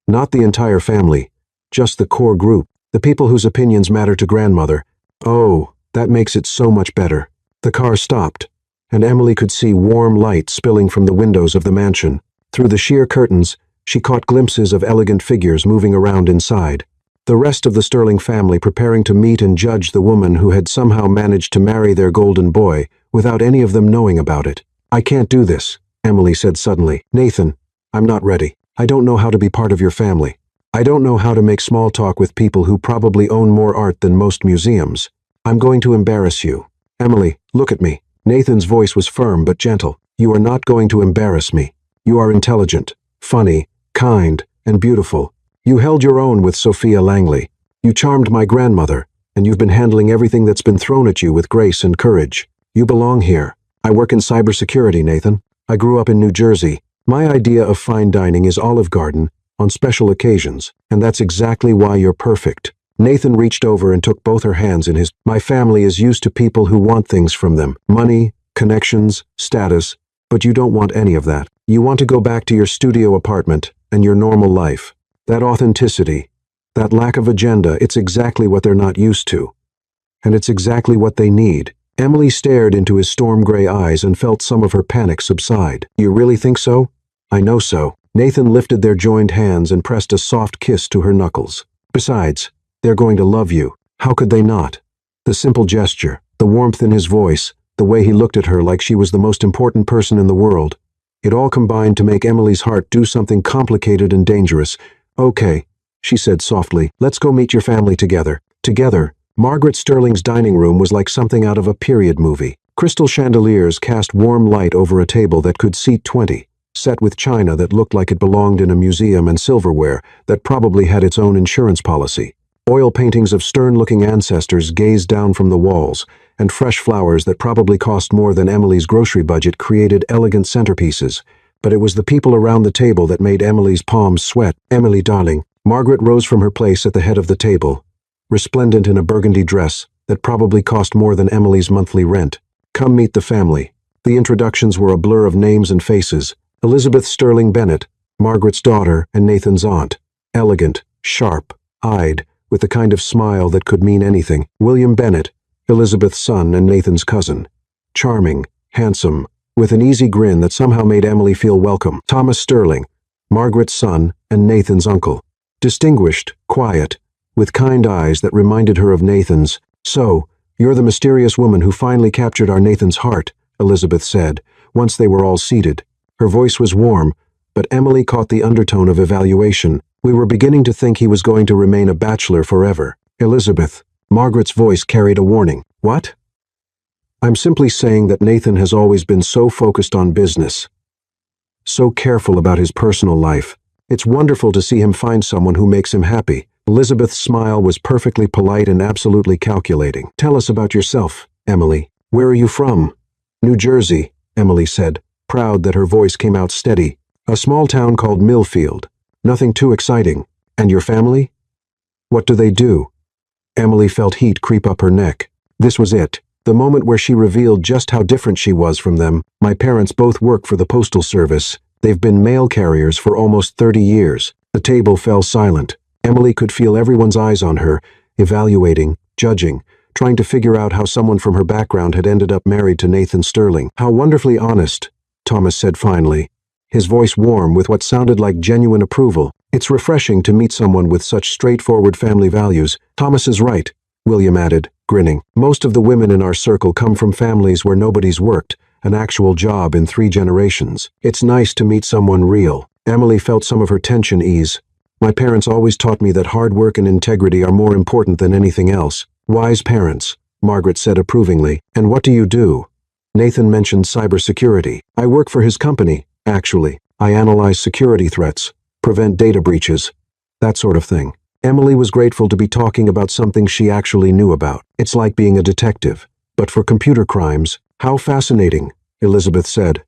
Not the entire family, just the core group, the people whose opinions matter to grandmother. Oh, that makes it so much better. The car stopped, and Emily could see warm light spilling from the windows of the mansion. Through the sheer curtains, she caught glimpses of elegant figures moving around inside. The rest of the Sterling family preparing to meet and judge the woman who had somehow managed to marry their golden boy without any of them knowing about it. I can't do this, Emily said suddenly. Nathan, I'm not ready. I don't know how to be part of your family. I don't know how to make small talk with people who probably own more art than most museums. I'm going to embarrass you. Emily, look at me. Nathan's voice was firm but gentle. You are not going to embarrass me. You are intelligent, funny, kind, and beautiful. You held your own with Sophia Langley. You charmed my grandmother, and you've been handling everything that's been thrown at you with grace and courage. You belong here. I work in cybersecurity, Nathan. I grew up in New Jersey. My idea of fine dining is Olive Garden on special occasions, and that's exactly why you're perfect. Nathan reached over and took both her hands in his. My family is used to people who want things from them. Money, connections, status, but you don't want any of that. You want to go back to your studio apartment and your normal life. That authenticity, that lack of agenda, it's exactly what they're not used to. And it's exactly what they need. Emily stared into his storm gray eyes and felt some of her panic subside. You really think so? I know so. Nathan lifted their joined hands and pressed a soft kiss to her knuckles. Besides, they're going to love you. How could they not? The simple gesture, the warmth in his voice, the way he looked at her like she was the most important person in the world. It all combined to make Emily's heart do something complicated and dangerous. Okay, she said softly, let's go meet your family together. Together. Margaret Sterling's dining room was like something out of a period movie. Crystal chandeliers cast warm light over a table that could seat 20, set with china that looked like it belonged in a museum and silverware that probably had its own insurance policy. Oil paintings of stern-looking ancestors gazed down from the walls, and fresh flowers that probably cost more than Emily's grocery budget created elegant centerpieces. But it was the people around the table that made Emily's palms sweat. Emily, darling. Margaret rose from her place at the head of the table, resplendent in a burgundy dress that probably cost more than Emily's monthly rent. Come meet the family. The introductions were a blur of names and faces. Elizabeth Sterling Bennett, Margaret's daughter and Nathan's aunt. Elegant, sharp-eyed, with the kind of smile that could mean anything. William Bennett, Elizabeth's son and Nathan's cousin. charming, handsome, with an easy grin that somehow made Emily feel welcome. Thomas Sterling, Margaret's son and Nathan's uncle. Distinguished, quiet, with kind eyes that reminded her of Nathan's. "So, you're the mysterious woman who finally captured our Nathan's heart," Elizabeth said, once they were all seated. Her voice was warm, but Emily caught the undertone of evaluation. "We were beginning to think he was going to remain a bachelor forever." "Elizabeth," Margaret's voice carried a warning. "What?" "I'm simply saying that Nathan has always been so focused on business, so careful about his personal life. It's wonderful to see him find someone who makes him happy." Elizabeth's smile was perfectly polite and absolutely calculating. "Tell us about yourself, Emily. Where are you from?" "New Jersey," Emily said, proud that her voice came out steady. "A small town called Millfield. Nothing too exciting. And your family? What do they do?" Emily felt heat creep up her neck. This was it, the moment where she revealed just how different she was from them. "My parents both work for the Postal Service. They've been mail carriers for almost 30 years. The table fell silent. Emily could feel everyone's eyes on her, evaluating, judging, trying to figure out how someone from her background had ended up married to Nathan Sterling. "How wonderfully honest," Thomas said finally, his voice warm with what sounded like genuine approval. "It's refreshing to meet someone with such straightforward family values." "Thomas is right," William added, grinning. "Most of the women in our circle come from families where nobody's worked an actual job in 3 generations. It's nice to meet someone real." Emily felt some of her tension ease. "My parents always taught me that hard work and integrity are more important than anything else." "Wise parents," Margaret said approvingly. "And what do you do?" Nathan mentioned cybersecurity. "I work for his company, actually. I analyze security threats, prevent data breaches, that sort of thing." Emily was grateful to be talking about something she actually knew about. "It's like being a detective, but for computer crimes." "How fascinating," Elizabeth said.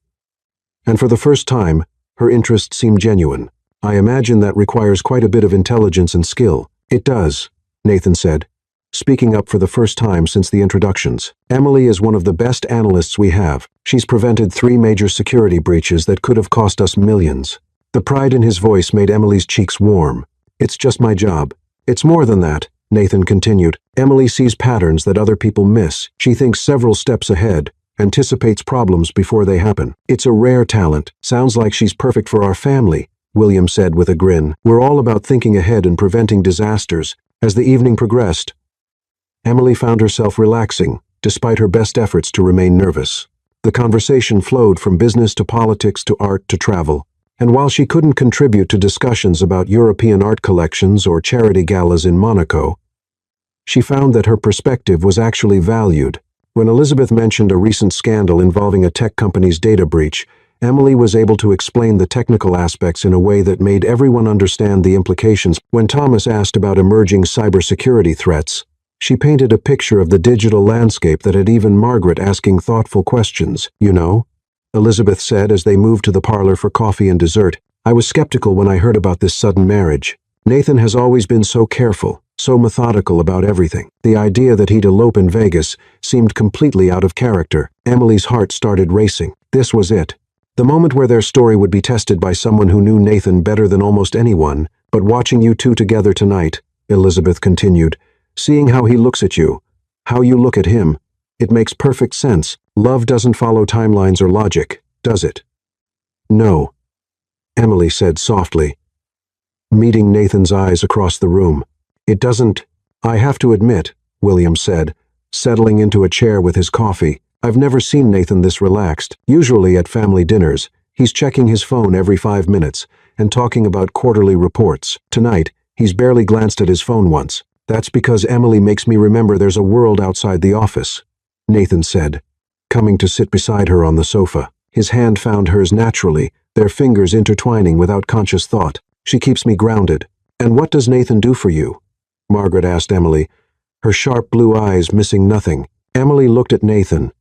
And for the first time, her interest seemed genuine. "I imagine that requires quite a bit of intelligence and skill." "It does," Nathan said, speaking up for the first time since the introductions. "Emily is one of the best analysts we have. She's prevented 3 major security breaches that could have cost us millions." The pride in his voice made Emily's cheeks warm. "It's just my job." "It's more than that," Nathan continued. "Emily sees patterns that other people miss. She thinks several steps ahead, anticipates problems before they happen. It's a rare talent. Sounds like she's perfect for our family," William said with a grin. "We're all about thinking ahead and preventing disasters." As the evening progressed, Emily found herself relaxing, despite her best efforts to remain nervous. The conversation flowed from business to politics to art to travel, and while she couldn't contribute to discussions about European art collections or charity galas in Monaco, she found that her perspective was actually valued. When Elizabeth mentioned a recent scandal involving a tech company's data breach, Emily was able to explain the technical aspects in a way that made everyone understand the implications. When Thomas asked about emerging cybersecurity threats, she painted a picture of the digital landscape that had even Margaret asking thoughtful questions. "You know," Elizabeth said as they moved to the parlor for coffee and dessert, "I was skeptical when I heard about this sudden marriage. Nathan has always been so careful, so methodical about everything. The idea that he'd elope in Vegas seemed completely out of character." Emily's heart started racing. This was it. The moment where their story would be tested by someone who knew Nathan better than almost anyone. "But watching you two together tonight," Elizabeth continued, "seeing how he looks at you, how you look at him, it makes perfect sense. Love doesn't follow timelines or logic, does it?" "No," Emily said softly, meeting Nathan's eyes across the room. "It doesn't." "I have to admit," William said, settling into a chair with his coffee, "I've never seen Nathan this relaxed. Usually at family dinners, he's checking his phone every 5 minutes and talking about quarterly reports. Tonight, he's barely glanced at his phone once." "That's because Emily makes me remember there's a world outside the office," Nathan said, coming to sit beside her on the sofa. His hand found hers naturally, their fingers intertwining without conscious thought. "She keeps me grounded." "And what does Nathan do for you?" Margaret asked Emily, her sharp blue eyes missing nothing. Emily looked at Nathan,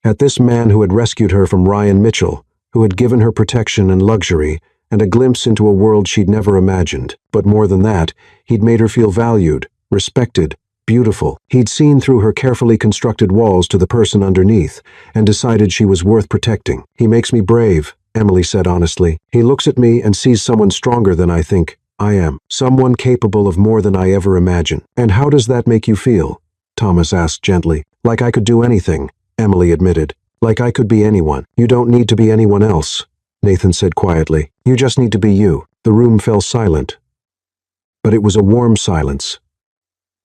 at this man who had rescued her from Ryan Mitchell, who had given her protection and luxury, and a glimpse into a world she'd never imagined. But more than that, he'd made her feel valued, respected, beautiful. He'd seen through her carefully constructed walls to the person underneath, and decided she was worth protecting. "He makes me brave," Emily said honestly. "He looks at me and sees someone stronger than I think I am, someone capable of more than I ever imagined." "And how does that make you feel?" Thomas asked gently. "Like I could do anything," Emily admitted. Like I could be anyone. You don't need to be anyone else, Nathan said quietly. You just need to be you. The room fell silent. But it was a warm silence,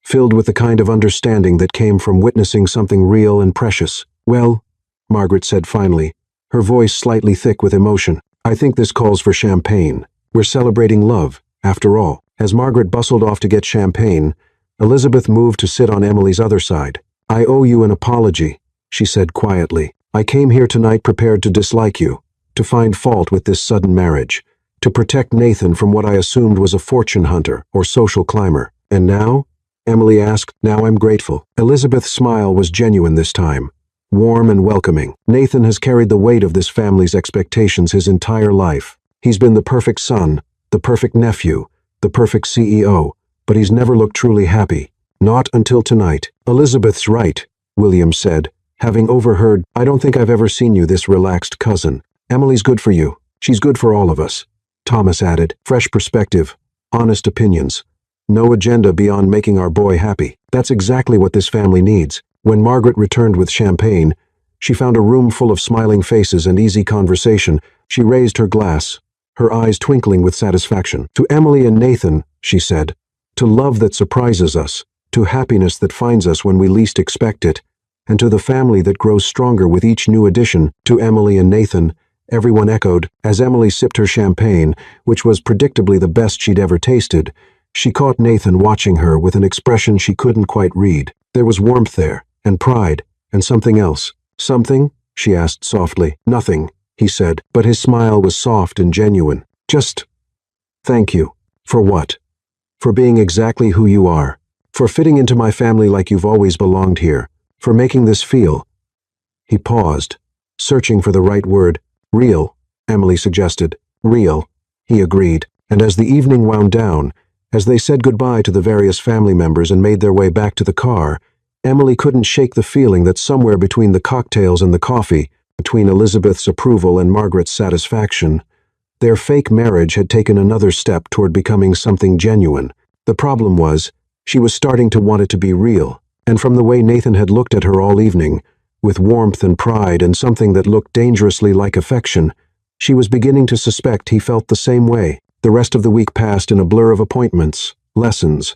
filled with the kind of understanding that came from witnessing something real and precious. Well, Margaret said finally, her voice slightly thick with emotion, I think this calls for champagne. We're celebrating love, after all. As Margaret bustled off to get champagne, Elizabeth moved to sit on Emily's other side. I owe you an apology, she said quietly. I came here tonight prepared to dislike you, to find fault with this sudden marriage, to protect Nathan from what I assumed was a fortune hunter or social climber. And now? Emily asked. Now I'm grateful. Elizabeth's smile was genuine this time, warm and welcoming. Nathan has carried the weight of this family's expectations his entire life. He's been the perfect son, the perfect nephew, the perfect CEO, but he's never looked truly happy. Not until tonight. Elizabeth's right, William said, having overheard, I don't think I've ever seen you this relaxed, cousin. Emily's good for you. She's good for all of us. Thomas added, fresh perspective, honest opinions. No agenda beyond making our boy happy. That's exactly what this family needs. When Margaret returned with champagne, she found a room full of smiling faces and easy conversation. She raised her glass, her eyes twinkling with satisfaction. To Emily and Nathan, she said, to love that surprises us, to happiness that finds us when we least expect it, and to the family that grows stronger with each new addition. To Emily and Nathan, everyone echoed. As Emily sipped her champagne, which was predictably the best she'd ever tasted, she caught Nathan watching her with an expression she couldn't quite read. There was warmth there, and pride, and something else. Something? She asked softly. Nothing, he said, but his smile was soft and genuine. Just, thank you. For what? For being exactly who you are. For fitting into my family like you've always belonged here. For making this feel. He paused, searching for the right word. Real, Emily suggested. Real, he agreed. And as the evening wound down, as they said goodbye to the various family members and made their way back to the car, Emily couldn't shake the feeling that somewhere between the cocktails and the coffee, between Elizabeth's approval and Margaret's satisfaction, their fake marriage had taken another step toward becoming something genuine. The problem was, she was starting to want it to be real, and from the way Nathan had looked at her all evening, with warmth and pride and something that looked dangerously like affection, she was beginning to suspect he felt the same way. The rest of the week passed in a blur of appointments, lessons,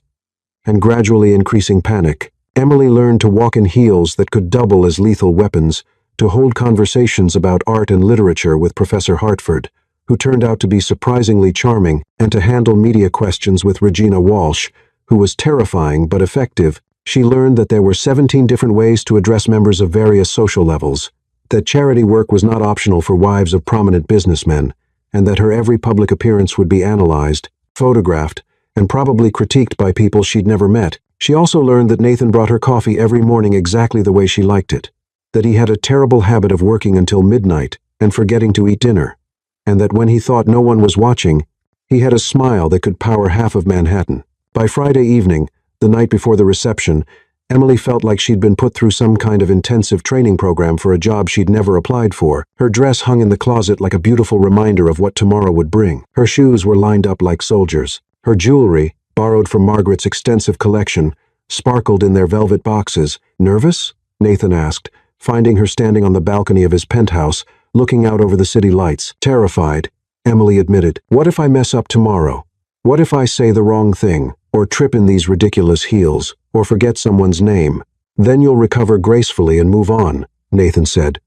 and gradually increasing panic. Emily learned to walk in heels that could double as lethal weapons, to hold conversations about art and literature with Professor Hartford, who turned out to be surprisingly charming, and to handle media questions with Regina Walsh, who was terrifying but effective. She learned that there were 17 different ways to address members of various social levels, that charity work was not optional for wives of prominent businessmen, and that her every public appearance would be analyzed, photographed, and probably critiqued by people she'd never met. She also learned that Nathan brought her coffee every morning exactly the way she liked it, that he had a terrible habit of working until midnight and forgetting to eat dinner, and that when he thought no one was watching, he had a smile that could power half of Manhattan. By Friday evening, the night before the reception, Emily felt like she'd been put through some kind of intensive training program for a job she'd never applied for. Her dress hung in the closet like a beautiful reminder of what tomorrow would bring. Her shoes were lined up like soldiers. Her jewelry, borrowed from Margaret's extensive collection, sparkled in their velvet boxes. Nervous? Nathan asked, finding her standing on the balcony of his penthouse, looking out over the city lights. Terrified, Emily admitted. What if I mess up tomorrow? What if I say the wrong thing, or trip in these ridiculous heels, or forget someone's name? Then you'll recover gracefully and move on, Nathan said.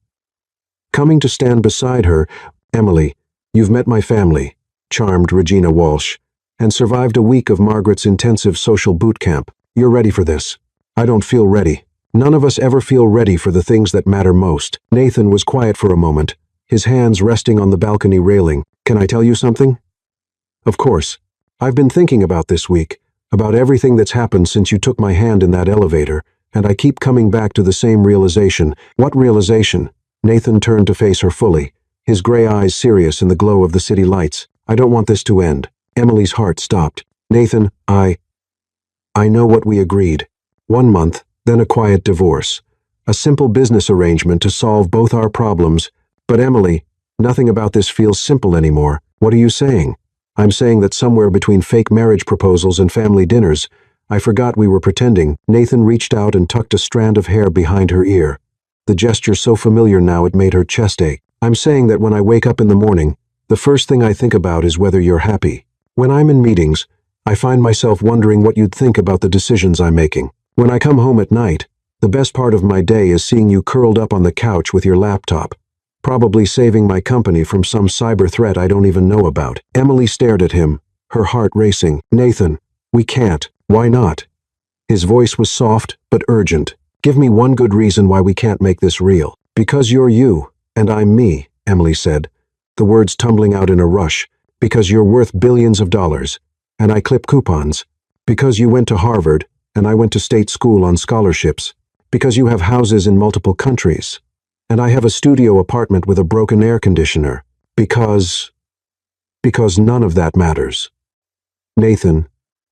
Coming to stand beside her, Emily, you've met my family, charmed Regina Walsh, and survived a week of Margaret's intensive social boot camp. You're ready for this. I don't feel ready. None of us ever feel ready for the things that matter most. Nathan was quiet for a moment, his hands resting on the balcony railing. Can I tell you something? Of course. I've been thinking about this week, about everything that's happened since you took my hand in that elevator, and I keep coming back to the same realization. What realization? Nathan turned to face her fully, his gray eyes serious in the glow of the city lights. I don't want this to end. Emily's heart stopped. Nathan, I know what we agreed. 1 month, then a quiet divorce. A simple business arrangement to solve both our problems. But Emily, nothing about this feels simple anymore. What are you saying? I'm saying that somewhere between fake marriage proposals and family dinners, I forgot we were pretending. Nathan reached out and tucked a strand of hair behind her ear. the gesture so familiar now it made her chest ache. I'm saying that when I wake up in the morning, the first thing I think about is whether you're happy. When I'm in meetings, I find myself wondering what you'd think about the decisions I'm making. When I come home at night, the best part of my day is seeing you curled up on the couch with your laptop, probably saving my company from some cyber threat I don't even know about. Emily stared at him, her heart racing. Nathan, we can't. Why not? His voice was soft but urgent. Give me one good reason why we can't make this real. Because you're you, and I'm me, Emily said, the words tumbling out in a rush. Because you're worth billions of dollars, and I clip coupons. Because you went to Harvard, and I went to state school on scholarships. Because you have houses in multiple countries, and I have a studio apartment with a broken air conditioner. Because none of that matters. Nathan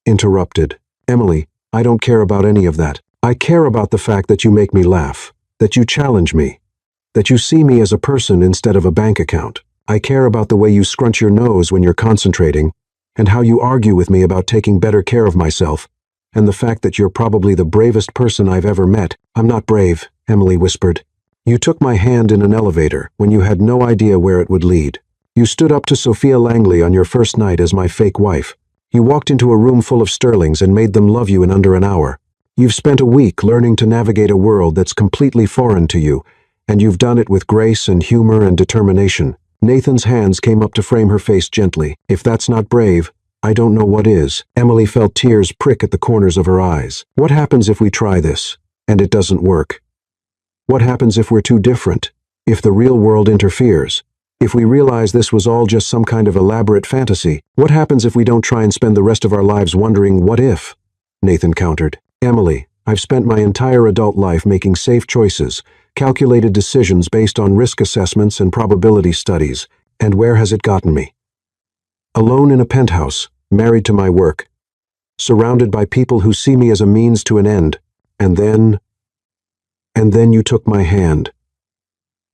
interrupted. Emily, I don't care about any of that. I care about the fact that you make me laugh, that you challenge me, that you see me as a person instead of a bank account. I care about the way you scrunch your nose when you're concentrating, and how you argue with me about taking better care of myself, and the fact that you're probably the bravest person I've ever met. I'm not brave, Emily whispered. You took my hand in an elevator when you had no idea where it would lead. You stood up to Sophia Langley on your first night as my fake wife. You walked into a room full of sterlings and made them love you in under an hour. You've spent a week learning to navigate a world that's completely foreign to you, and you've done it with grace and humor and determination. Nathan's hands came up to frame her face gently. If that's not brave, I don't know what is. Emily felt tears prick at the corners of her eyes. What happens if we try this, and it doesn't work? What happens if we're too different? If the real world interferes? If we realize this was all just some kind of elaborate fantasy? What happens if we don't try and spend the rest of our lives wondering what if? Nathan countered. Emily, I've spent my entire adult life making safe choices, calculated decisions based on risk assessments and probability studies, and where has it gotten me? Alone in a penthouse, married to my work, surrounded by people who see me as a means to an end, and then you took my hand,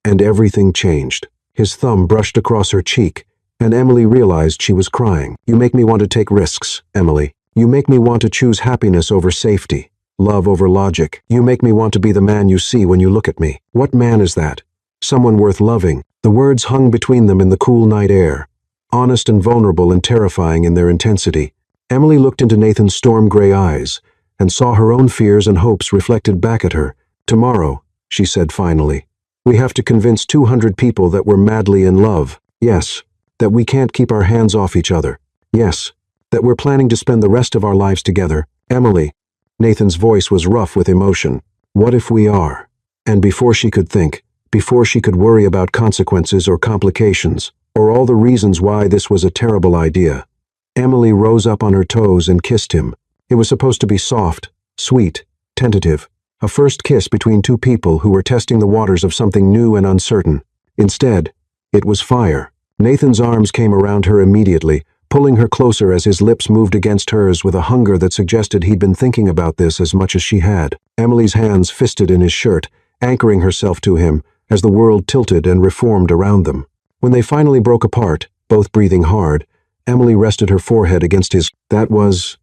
and everything changed. His thumb brushed across her cheek, and Emily realized she was crying. You make me want to take risks, Emily. You make me want to choose happiness over safety, love over logic. You make me want to be the man you see when you look at me. What man is that? Someone worth loving. The words hung between them in the cool night air, honest and vulnerable and terrifying in their intensity. Emily looked into Nathan's storm-gray eyes and saw her own fears and hopes reflected back at her. Tomorrow, she said finally, we have to convince 200 people that we're madly in love. Yes, that we can't keep our hands off each other. Yes, that we're planning to spend the rest of our lives together. Emily, Nathan's voice was rough with emotion. What if we are? And before she could think, before she could worry about consequences or complications, or all the reasons why this was a terrible idea, Emily rose up on her toes and kissed him. It was supposed to be soft, sweet, tentative, a first kiss between two people who were testing the waters of something new and uncertain. Instead, it was fire. Nathan's arms came around her immediately, pulling her closer as his lips moved against hers with a hunger that suggested he'd been thinking about this as much as she had. Emily's hands fisted in his shirt, anchoring herself to him as the world tilted and reformed around them. When they finally broke apart, both breathing hard, Emily rested her forehead against his. That was...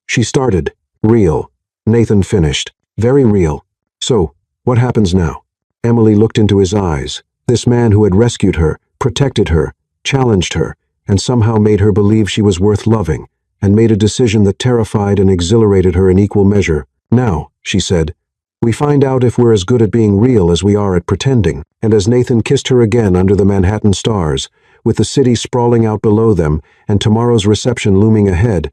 She started. Real. Nathan finished. Very real. So, what happens now? Emily looked into his eyes. This man who had rescued her, protected her, challenged her, and somehow made her believe she was worth loving, and made a decision that terrified and exhilarated her in equal measure. Now, she said, we find out if we're as good at being real as we are at pretending. And as Nathan kissed her again under the Manhattan stars, with the city sprawling out below them and tomorrow's reception looming ahead,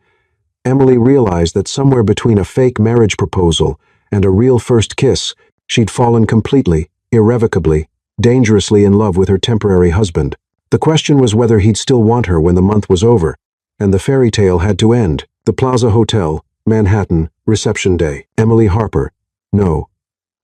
Emily realized that somewhere between a fake marriage proposal and a real first kiss, she'd fallen completely, irrevocably, dangerously in love with her temporary husband. The question was whether he'd still want her when the month was over, and the fairy tale had to end. The Plaza Hotel, Manhattan, reception day. Emily Harper. No.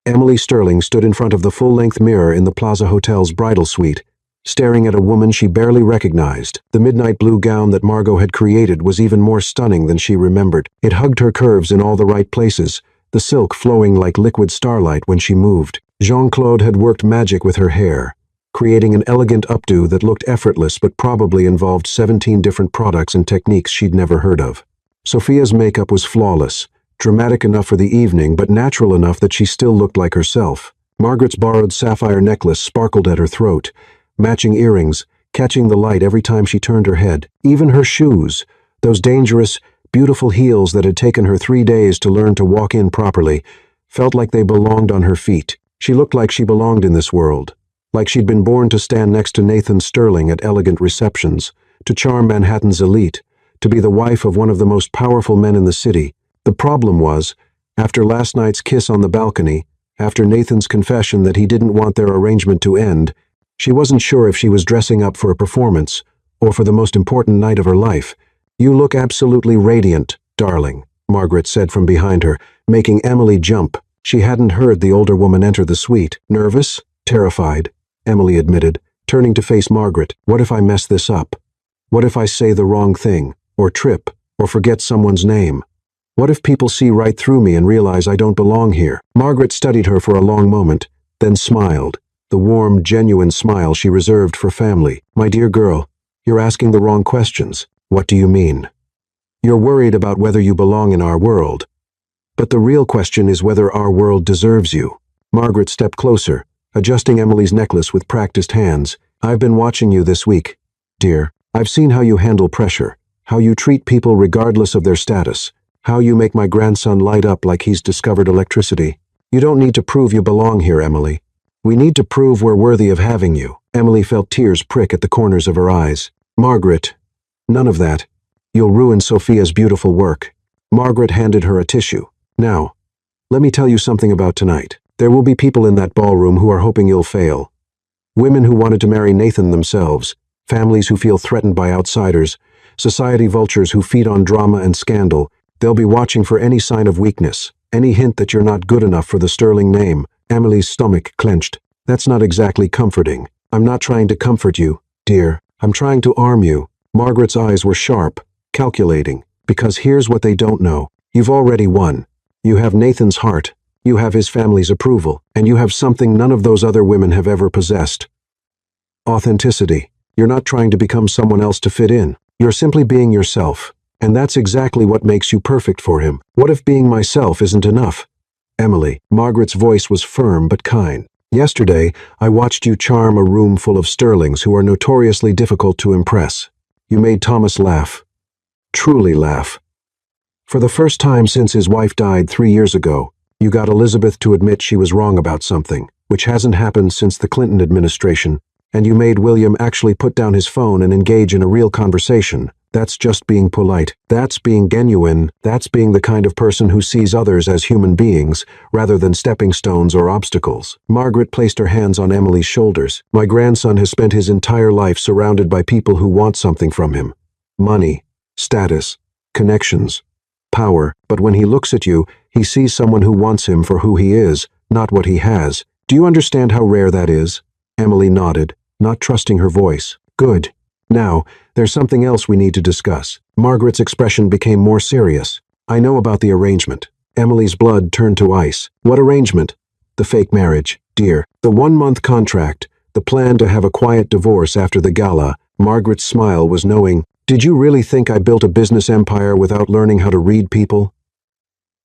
Emily Sterling stood in front of the full-length mirror in the Plaza Hotel's bridal suite, staring at a woman she barely recognized. The midnight blue gown that Margot had created was even more stunning than she remembered. It hugged her curves in all the right places, the silk flowing like liquid starlight when she moved. Jean-Claude had worked magic with her hair, creating an elegant updo that looked effortless but probably involved 17 different products and techniques she'd never heard of. Sophia's makeup was flawless, dramatic enough for the evening but natural enough that she still looked like herself. Margaret's borrowed sapphire necklace sparkled at her throat, matching earrings, catching the light every time she turned her head. Even her shoes, those dangerous, beautiful heels that had taken her 3 days to learn to walk in properly, felt like they belonged on her feet. She looked like she belonged in this world, like she'd been born to stand next to Nathan Sterling at elegant receptions, to charm Manhattan's elite, to be the wife of one of the most powerful men in the city. The problem was, after last night's kiss on the balcony, after Nathan's confession that he didn't want their arrangement to end, she wasn't sure if she was dressing up for a performance or for the most important night of her life. "You look absolutely radiant, darling," Margaret said from behind her, making Emily jump. She hadn't heard the older woman enter the suite. "Nervous? Terrified," Emily admitted, turning to face Margaret. "What if I mess this up? What if I say the wrong thing, or trip, or forget someone's name? What if people see right through me and realize I don't belong here?" Margaret studied her for a long moment, then smiled, the warm, genuine smile she reserved for family. "My dear girl, you're asking the wrong questions." "What do you mean?" "You're worried about whether you belong in our world. But the real question is whether our world deserves you." Margaret stepped closer, adjusting Emily's necklace with practiced hands. "I've been watching you this week, dear. I've seen how you handle pressure, how you treat people regardless of their status, how you make my grandson light up like he's discovered electricity. You don't need to prove you belong here, Emily. We need to prove we're worthy of having you." Emily felt tears prick at the corners of her eyes. "Margaret, none of that. You'll ruin Sophia's beautiful work." Margaret handed her a tissue. "Now, let me tell you something about tonight. There will be people in that ballroom who are hoping you'll fail. Women who wanted to marry Nathan themselves, families who feel threatened by outsiders, society vultures who feed on drama and scandal. They'll be watching for any sign of weakness, any hint that you're not good enough for the Sterling name." Emily's stomach clenched. "That's not exactly comforting." "I'm not trying to comfort you, dear. I'm trying to arm you." Margaret's eyes were sharp, calculating, because here's what they don't know. You've already won. You have Nathan's heart, you have his family's approval, and you have something none of those other women have ever possessed. Authenticity. You're not trying to become someone else to fit in. You're simply being yourself. And that's exactly what makes you perfect for him. What if being myself isn't enough? Emily, Margaret's voice was firm but kind. "Yesterday, I watched you charm a room full of Sterlings who are notoriously difficult to impress. You made Thomas laugh. Truly laugh. For the first time since his wife died 3 years ago, you got Elizabeth to admit she was wrong about something, which hasn't happened since the Clinton administration, and you made William actually put down his phone and engage in a real conversation. That's just being polite. That's being genuine. That's being the kind of person who sees others as human beings, rather than stepping stones or obstacles." Margaret placed her hands on Emily's shoulders. "My grandson has spent his entire life surrounded by people who want something from him. Money, status, connections, power. But when he looks at you, he sees someone who wants him for who he is, not what he has. Do you understand how rare that is?" Emily nodded, not trusting her voice. "Good. Now, there's something else we need to discuss." Margaret's expression became more serious. "I know about the arrangement." Emily's blood turned to ice. "What arrangement?" "The fake marriage, dear. The 1-month contract, the plan to have a quiet divorce after the gala." Margaret's smile was knowing. "Did you really think I built a business empire without learning how to read people?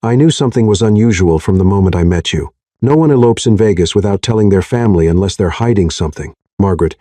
I knew something was unusual from the moment I met you. No one elopes in Vegas without telling their family unless they're hiding something." "Margaret,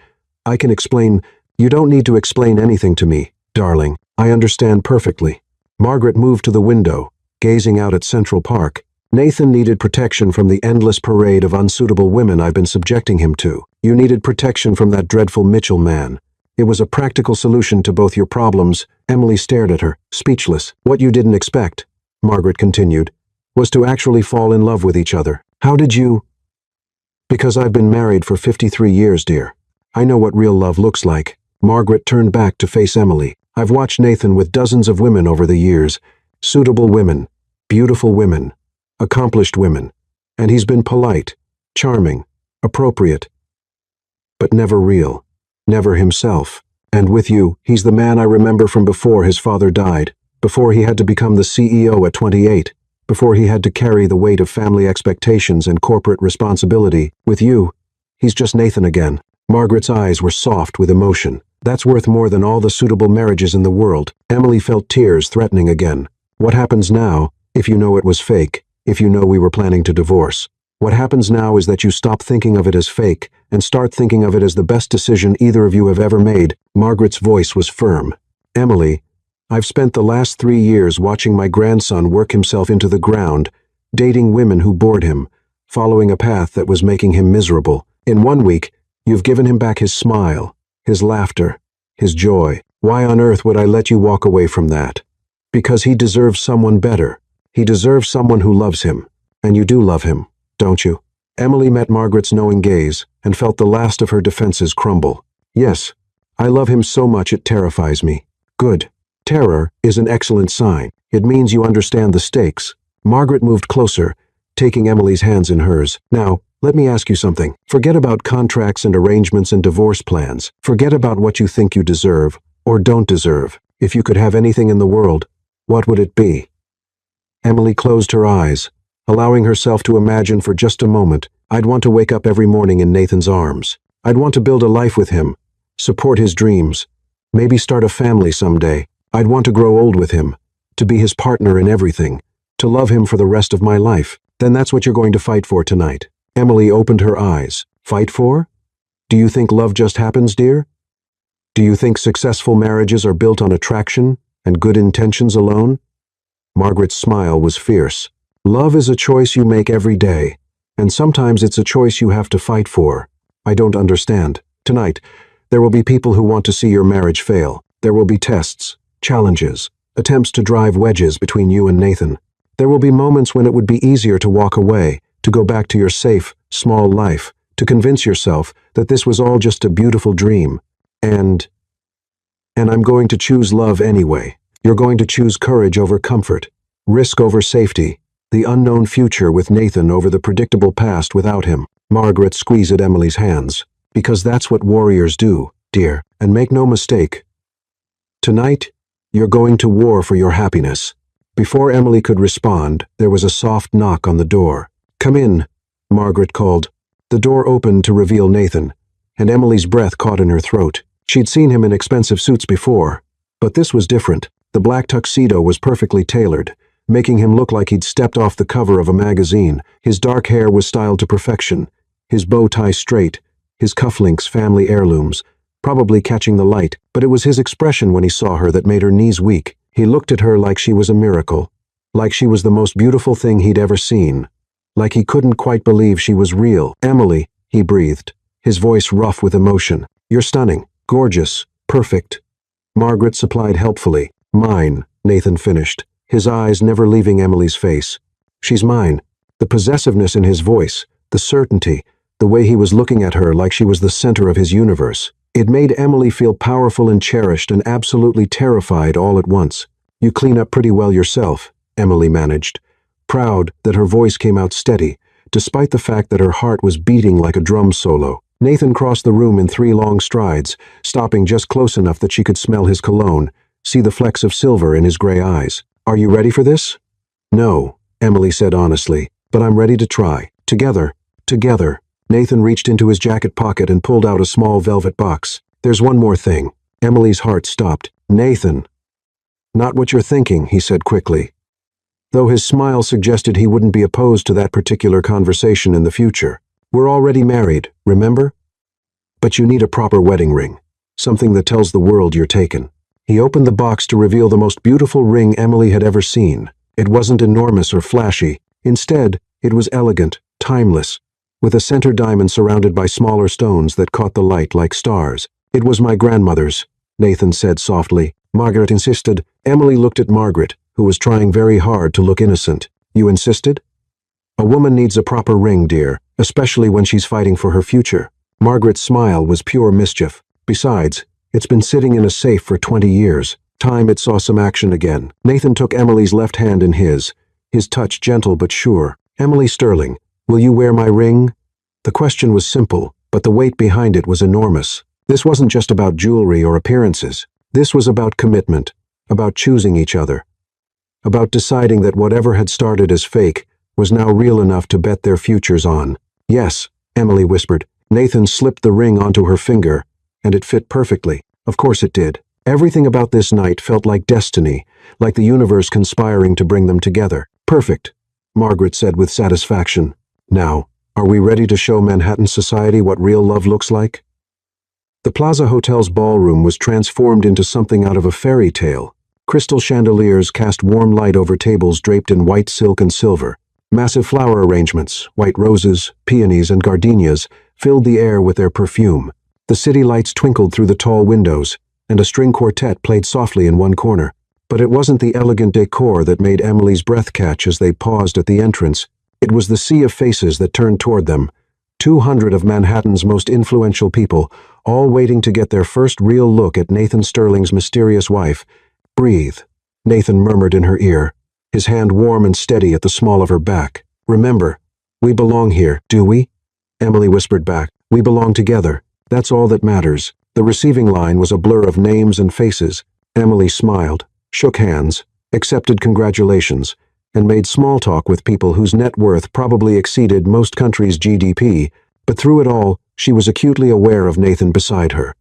I can explain." "You don't need to explain anything to me, darling. I understand perfectly." Margaret moved to the window, gazing out at Central Park. "Nathan needed protection from the endless parade of unsuitable women I've been subjecting him to. You needed protection from that dreadful Mitchell man. It was a practical solution to both your problems." Emily stared at her, speechless. "What you didn't expect," Margaret continued, "was to actually fall in love with each other. How did you?" "Because I've been married for 53 years, dear. I know what real love looks like." Margaret turned back to face Emily. "I've watched Nathan with dozens of women over the years. Suitable women, beautiful women, accomplished women. And he's been polite, charming, appropriate, but never real, never himself. And with you, he's the man I remember from before his father died, before he had to become the CEO at 28, before he had to carry the weight of family expectations and corporate responsibility. With you, he's just Nathan again." Margaret's eyes were soft with emotion. "That's worth more than all the suitable marriages in the world." Emily felt tears threatening again. "What happens now, if you know it was fake, if you know we were planning to divorce?" What happens now is that you stop thinking of it as fake and start thinking of it as the best decision either of you have ever made. Margaret's voice was firm. Emily, I've spent the last 3 years watching my grandson work himself into the ground, dating women who bored him, following a path that was making him miserable. In 1 week, you've given him back his smile, his laughter, his joy. Why on earth would I let you walk away from that? Because he deserves someone better. He deserves someone who loves him. And you do love him, don't you? Emily met Margaret's knowing gaze and felt the last of her defenses crumble. Yes, I love him so much it terrifies me. Good. Terror is an excellent sign. It means you understand the stakes. Margaret moved closer, taking Emily's hands in hers. Now, let me ask you something. Forget about contracts and arrangements and divorce plans. Forget about what you think you deserve or don't deserve. If you could have anything in the world, what would it be? Emily closed her eyes, allowing herself to imagine for just a moment. I'd want to wake up every morning in Nathan's arms. I'd want to build a life with him, support his dreams, maybe start a family someday. I'd want to grow old with him, to be his partner in everything, to love him for the rest of my life. Then that's what you're going to fight for tonight. Emily opened her eyes. Fight for? Do you think love just happens, dear? Do you think successful marriages are built on attraction and good intentions alone? Margaret's smile was fierce. Love is a choice you make every day, and sometimes it's a choice you have to fight for. I don't understand. Tonight, there will be people who want to see your marriage fail. There will be tests, challenges, attempts to drive wedges between you and Nathan. There will be moments when it would be easier to walk away, to go back to your safe, small life, to convince yourself that this was all just a beautiful dream. And I'm going to choose love anyway. You're going to choose courage over comfort, risk over safety, the unknown future with Nathan over the predictable past without him. Margaret squeezed Emily's hands. Because that's what warriors do, dear, and make no mistake. Tonight, you're going to war for your happiness. Before Emily could respond, there was a soft knock on the door. Come in, Margaret called. The door opened to reveal Nathan, and Emily's breath caught in her throat. She'd seen him in expensive suits before, but this was different. The black tuxedo was perfectly tailored, making him look like he'd stepped off the cover of a magazine. His dark hair was styled to perfection, his bow tie straight, his cufflinks family heirlooms, probably catching the light, but it was his expression when he saw her that made her knees weak. He looked at her like she was a miracle, like she was the most beautiful thing he'd ever seen, like he couldn't quite believe she was real. Emily, he breathed, his voice rough with emotion. You're stunning, gorgeous, perfect. Margaret supplied helpfully. Mine, Nathan finished, his eyes never leaving Emily's face. She's mine. The possessiveness in his voice, the certainty, the way he was looking at her like she was the center of his universe. It made Emily feel powerful and cherished and absolutely terrified all at once. You clean up pretty well yourself, Emily managed, proud that her voice came out steady, despite the fact that her heart was beating like a drum solo. Nathan crossed the room in 3 long strides, stopping just close enough that she could smell his cologne, see the flecks of silver in his gray eyes. Are you ready for this? No, Emily said honestly, but I'm ready to try. Together. Nathan reached into his jacket pocket and pulled out a small velvet box. There's one more thing. Emily's heart stopped. Nathan. Not what you're thinking, he said quickly, though his smile suggested he wouldn't be opposed to that particular conversation in the future. We're already married, remember? But you need a proper wedding ring, something that tells the world you're taken. He opened the box to reveal the most beautiful ring Emily had ever seen. It wasn't enormous or flashy. Instead, it was elegant, timeless, with a center diamond surrounded by smaller stones that caught the light like stars. It was my grandmother's, Nathan said softly. Margaret insisted. Emily looked at Margaret, who was trying very hard to look innocent. You insisted? A woman needs a proper ring, dear, especially when she's fighting for her future. Margaret's smile was pure mischief. Besides, it's been sitting in a safe for 20 years. Time it saw some action again. Nathan took Emily's left hand in his touch gentle but sure. Emily Sterling, will you wear my ring? The question was simple, but the weight behind it was enormous. This wasn't just about jewelry or appearances. This was about commitment, about choosing each other, about deciding that whatever had started as fake was now real enough to bet their futures on. Yes, Emily whispered. Nathan slipped the ring onto her finger, and it fit perfectly. Of course it did. Everything about this night felt like destiny, like the universe conspiring to bring them together. Perfect, Margaret said with satisfaction. Now, Are we ready to show Manhattan society what real love looks like? The Plaza Hotel's ballroom was transformed into something out of a fairy tale. Crystal chandeliers cast warm light over tables draped in white silk and silver. Massive flower arrangements, white roses, peonies, and gardenias, filled the air with their perfume. The city lights twinkled through the tall windows, and a string quartet played softly in one corner. But it wasn't the elegant decor that made Emily's breath catch as they paused at the entrance. It was the sea of faces that turned toward them. 200 of Manhattan's most influential people, all waiting to get their first real look at Nathan Sterling's mysterious wife. "Breathe," Nathan murmured in her ear, his hand warm and steady at the small of her back. "Remember, we belong here, do we?" Emily whispered back. "We belong together. That's all that matters." The receiving line was a blur of names and faces. Emily smiled, shook hands, accepted congratulations, and made small talk with people whose net worth probably exceeded most countries' GDP, but through it all, she was acutely aware of Nathan beside her.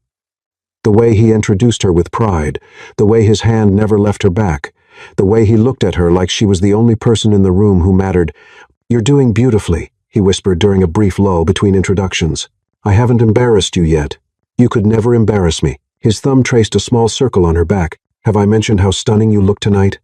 The way he introduced her with pride, the way his hand never left her back, the way he looked at her like she was the only person in the room who mattered. "You're doing beautifully," he whispered during a brief lull between introductions. "I haven't embarrassed you yet. You could never embarrass me." His thumb traced a small circle on her back. "Have I mentioned how stunning you look tonight?"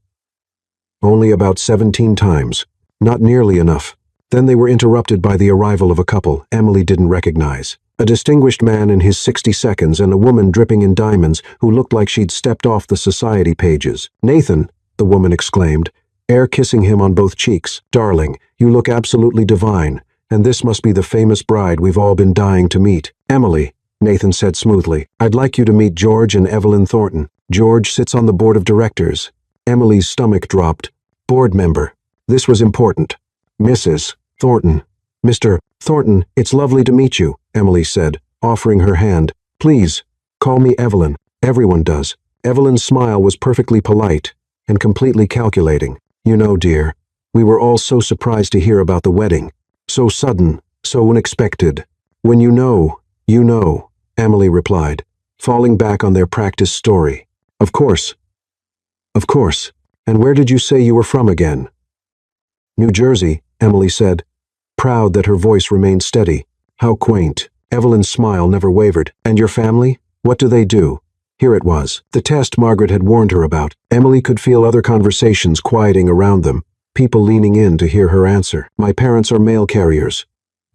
Only about 17 times. Not nearly enough. Then they were interrupted by the arrival of a couple Emily didn't recognize. A distinguished man in his 60 and a woman dripping in diamonds who looked like she'd stepped off the society pages. "Nathan," the woman exclaimed, air kissing him on both cheeks. "Darling, you look absolutely divine, and this must be the famous bride we've all been dying to meet." "Emily," Nathan said smoothly, "I'd like you to meet George and Evelyn Thornton. George sits on the board of directors." Emily's stomach dropped. "Board member." This was important. "Mrs. Thornton." "Mr. Thornton, it's lovely to meet you," Emily said, offering her hand. "Please, call me Evelyn. Everyone does." Evelyn's smile was perfectly polite and completely calculating. "You know, dear, we were all so surprised to hear about the wedding. So sudden, so unexpected. When you know, Emily replied, falling back on their practice story. Of course. Of course. And where did you say you were from again?" "New Jersey," Emily said, proud that her voice remained steady. "How quaint." Evelyn's smile never wavered. "And your family? What do they do?" Here it was. The test Margaret had warned her about. Emily could feel other conversations quieting around them, people leaning in to hear her answer. "My parents are mail carriers,"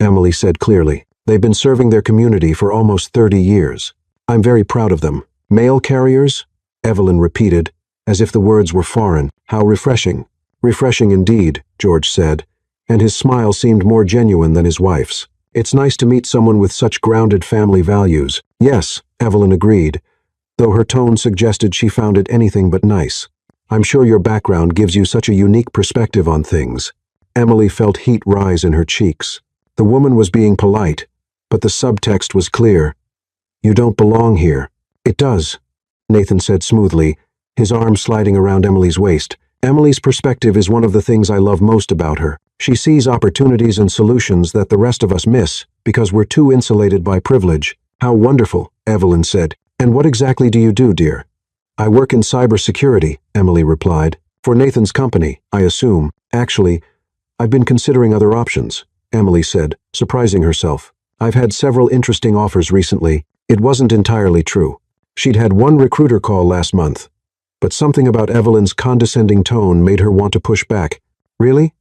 Emily said clearly. "They've been serving their community for almost 30 years. I'm very proud of them." "Mail carriers?" Evelyn repeated, as if the words were foreign. "How refreshing." "Refreshing indeed," George said, and his smile seemed more genuine than his wife's. "It's nice to meet someone with such grounded family values." "Yes," Evelyn agreed, though her tone suggested she found it anything but nice. "I'm sure your background gives you such a unique perspective on things." Emily felt heat rise in her cheeks. The woman was being polite, but the subtext was clear. "You don't belong here." "It does," Nathan said smoothly, his arm sliding around Emily's waist. "Emily's perspective is one of the things I love most about her. She sees opportunities and solutions that the rest of us miss because we're too insulated by privilege." "How wonderful," Evelyn said. "And what exactly do you do, dear?" "I work in cybersecurity," Emily replied. "For Nathan's company, I assume. Actually, I've been considering other options," Emily said, surprising herself. "I've had several interesting offers recently." It wasn't entirely true. She'd had one recruiter call last month, but something about Evelyn's condescending tone made her want to push back. "Really?"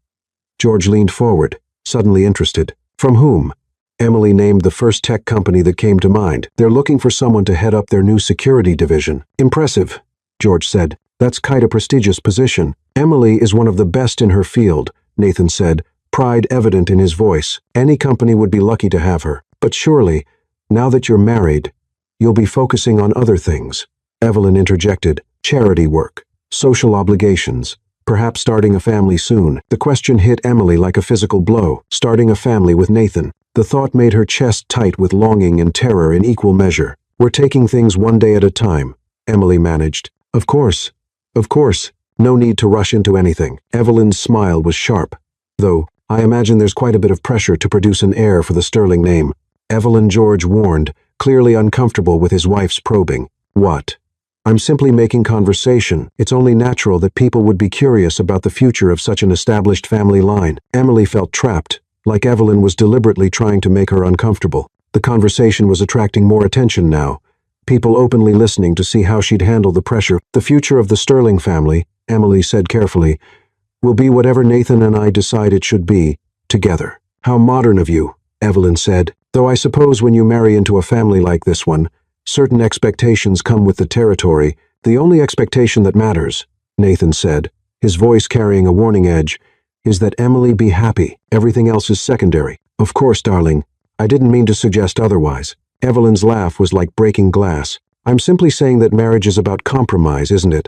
George leaned forward, suddenly interested. "From whom?" Emily named the first tech company that came to mind. "They're looking for someone to head up their new security division." "Impressive," George said. "That's quite a prestigious position." "Emily is one of the best in her field," Nathan said, pride evident in his voice. "Any company would be lucky to have her. But surely, now that you're married, you'll be focusing on other things." Evelyn interjected. "Charity work, social obligations, perhaps starting a family soon." The question hit Emily like a physical blow. Starting a family with Nathan. The thought made her chest tight with longing and terror in equal measure. "We're taking things one day at a time," Emily managed. Of course. No need to rush into anything." Evelyn's smile was sharp. "Though, I imagine there's quite a bit of pressure to produce an heir for the Sterling name." Evelyn, George warned, clearly uncomfortable with his wife's probing. "What?" "I'm simply making conversation. It's only natural that people would be curious about the future of such an established family line." Emily felt trapped, like Evelyn was deliberately trying to make her uncomfortable. The conversation was attracting more attention now, people openly listening to see how she'd handle the pressure. The future of the Sterling family, Emily said carefully, will be whatever Nathan and I decide it should be, together. How modern of you, Evelyn said, though I suppose when you marry into a family like this one, certain expectations come with the territory. The only expectation that matters, Nathan said, his voice carrying a warning edge, is that Emily be happy. Everything else is secondary. Of course, darling. I didn't mean to suggest otherwise. Evelyn's laugh was like breaking glass. I'm simply saying that marriage is about compromise, isn't it?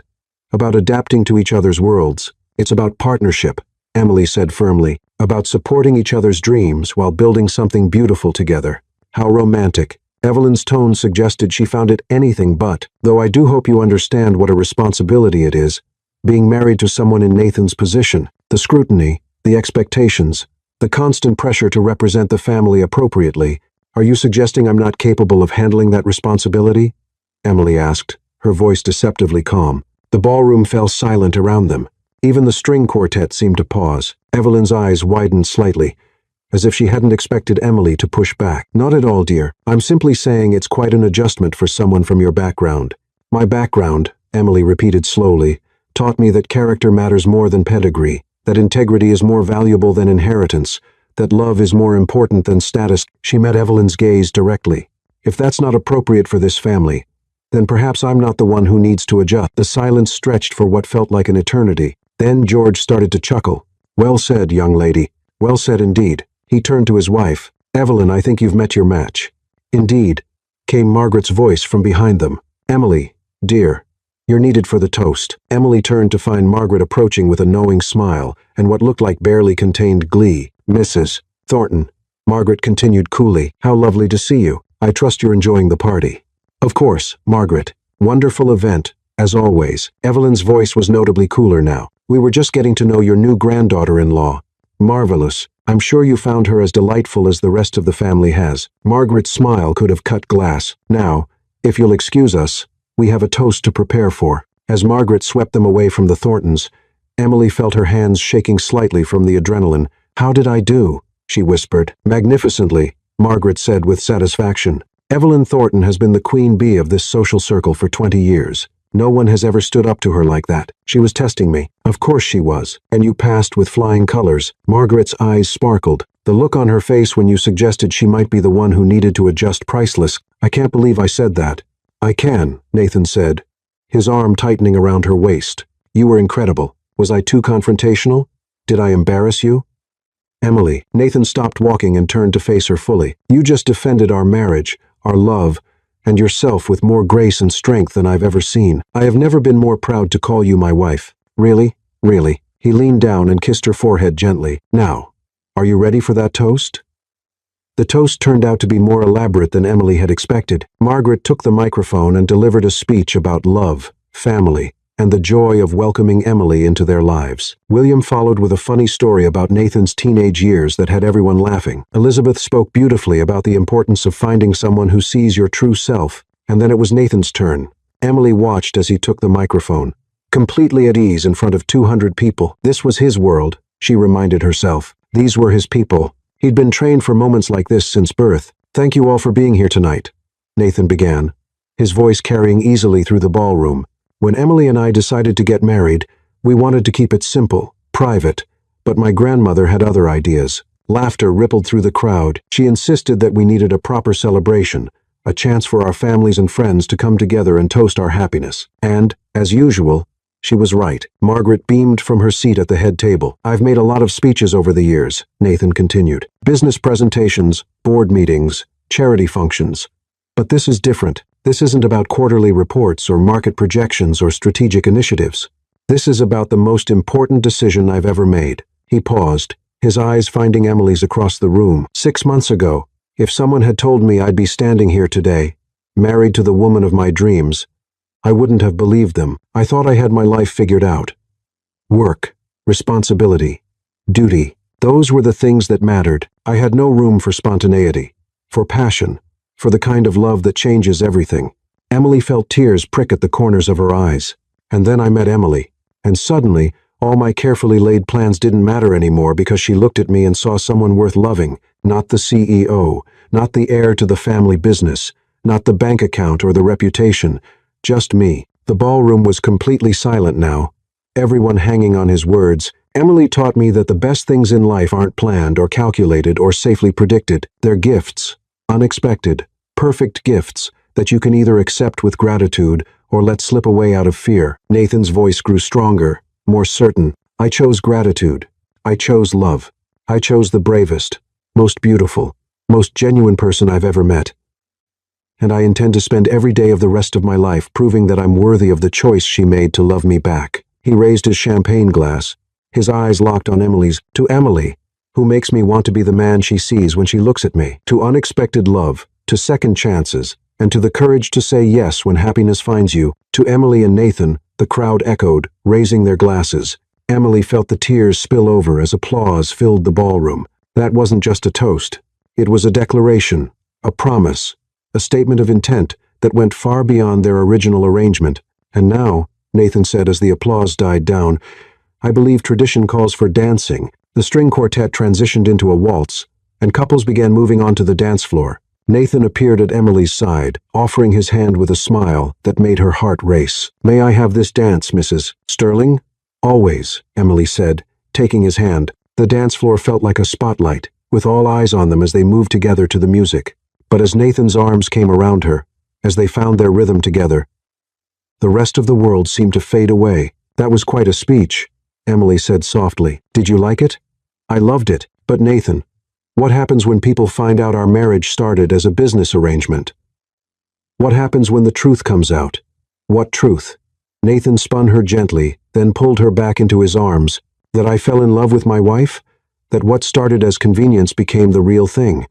About adapting to each other's worlds. It's about partnership, Emily said firmly, about supporting each other's dreams while building something beautiful together. How romantic. Evelyn's tone suggested she found it anything but, though I do hope you understand what a responsibility it is, being married to someone in Nathan's position, the scrutiny, the expectations, the constant pressure to represent the family appropriately. Are you suggesting I'm not capable of handling that responsibility? Emily asked, her voice deceptively calm. The ballroom fell silent around them. Even the string quartet seemed to pause. Evelyn's eyes widened slightly, as if she hadn't expected Emily to push back. Not at all, dear. I'm simply saying it's quite an adjustment for someone from your background. My background, Emily repeated slowly, taught me that character matters more than pedigree, that integrity is more valuable than inheritance, that love is more important than status. She met Evelyn's gaze directly. If that's not appropriate for this family, then perhaps I'm not the one who needs to adjust. The silence stretched for what felt like an eternity. Then George started to chuckle. Well said, young lady. Well said indeed. He turned to his wife. Evelyn, I think you've met your match. Indeed, came Margaret's voice from behind them. Emily, dear, you're needed for the toast. Emily turned to find Margaret approaching with a knowing smile and what looked like barely contained glee. Mrs. Thornton, Margaret continued coolly, how lovely to see you. I trust you're enjoying the party. Of course, Margaret. Wonderful event, as always. Evelyn's voice was notably cooler now. We were just getting to know your new granddaughter-in-law. Marvelous. I'm sure you found her as delightful as the rest of the family has. Margaret's smile could have cut glass. Now, if you'll excuse us, we have a toast to prepare for. As Margaret swept them away from the Thorntons, Emily felt her hands shaking slightly from the adrenaline. How did I do? She whispered. Magnificently, Margaret said with satisfaction. Evelyn Thornton has been the queen bee of this social circle for 20 years. No one has ever stood up to her like that. She was testing me. Of course she was. And you passed with flying colors. Margaret's eyes sparkled. The look on her face when you suggested she might be the one who needed to adjust priceless. I can't believe I said that. I can, Nathan said, his arm tightening around her waist. You were incredible. Was I too confrontational? Did I embarrass you? Emily. Nathan stopped walking and turned to face her fully. You just defended our marriage, our love, and yourself with more grace and strength than I've ever seen. I have never been more proud to call you my wife. Really? Really? He leaned down and kissed her forehead gently. Now, are you ready for that toast? The toast turned out to be more elaborate than Emily had expected. Margaret took the microphone and delivered a speech about love, family, and the joy of welcoming Emily into their lives. William followed with a funny story about Nathan's teenage years that had everyone laughing. Elizabeth spoke beautifully about the importance of finding someone who sees your true self, and then it was Nathan's turn. Emily watched as he took the microphone, completely at ease in front of 200 people. This was his world, she reminded herself. These were his people. He'd been trained for moments like this since birth. Thank you all for being here tonight, Nathan began, his voice carrying easily through the ballroom. When Emily and I decided to get married, we wanted to keep it simple, private, but my grandmother had other ideas. Laughter rippled through the crowd. She insisted that we needed a proper celebration, a chance for our families and friends to come together and toast our happiness. And, as usual, she was right. Margaret beamed from her seat at the head table. I've made a lot of speeches over the years, Nathan continued. Business presentations, board meetings, charity functions. But this is different. This isn't about quarterly reports or market projections or strategic initiatives. This is about the most important decision I've ever made. He paused, his eyes finding Emily's across the room. 6 months ago, if someone had told me I'd be standing here today, married to the woman of my dreams, I wouldn't have believed them. I thought I had my life figured out. Work, responsibility, duty. Those were the things that mattered. I had no room for spontaneity, for passion, for the kind of love that changes everything. Emily felt tears prick at the corners of her eyes. And then I met Emily, and suddenly, All my carefully laid plans didn't matter anymore because she looked at me and saw someone worth loving, not the CEO, not the heir to the family business, not the bank account or the reputation, just me. The ballroom was completely silent now, everyone hanging on his words. Emily taught me that the best things in life aren't planned or calculated or safely predicted. They're gifts, unexpected, perfect gifts that you can either accept with gratitude or let slip away out of fear. Nathan's voice grew stronger, more certain. I chose gratitude. I chose love. I chose the bravest, most beautiful, most genuine person I've ever met. And I intend to spend every day of the rest of my life proving that I'm worthy of the choice she made to love me back. He raised his champagne glass, his eyes locked on Emily's. To Emily, who makes me want to be the man she sees when she looks at me. To unexpected love, to second chances, and to the courage to say yes when happiness finds you. To Emily and Nathan, the crowd echoed, raising their glasses. Emily felt the tears spill over as applause filled the ballroom. That wasn't just a toast. It was a declaration, a promise, a statement of intent that went far beyond their original arrangement. And now, Nathan said as the applause died down, I believe tradition calls for dancing. The string quartet transitioned into a waltz, and couples began moving onto the dance floor. Nathan appeared at Emily's side, offering his hand with a smile that made her heart race. May I have this dance, Mrs. Sterling? Always, Emily said, taking his hand. The dance floor felt like a spotlight, with all eyes on them as they moved together to the music. But as Nathan's arms came around her, as they found their rhythm together, the rest of the world seemed to fade away. That was quite a speech, Emily said softly. Did you like it? I loved it. But Nathan, what happens when people find out our marriage started as a business arrangement? What happens when the truth comes out? What truth? Nathan spun her gently, then pulled her back into his arms. That I fell in love with my wife? That what started as convenience became the real thing?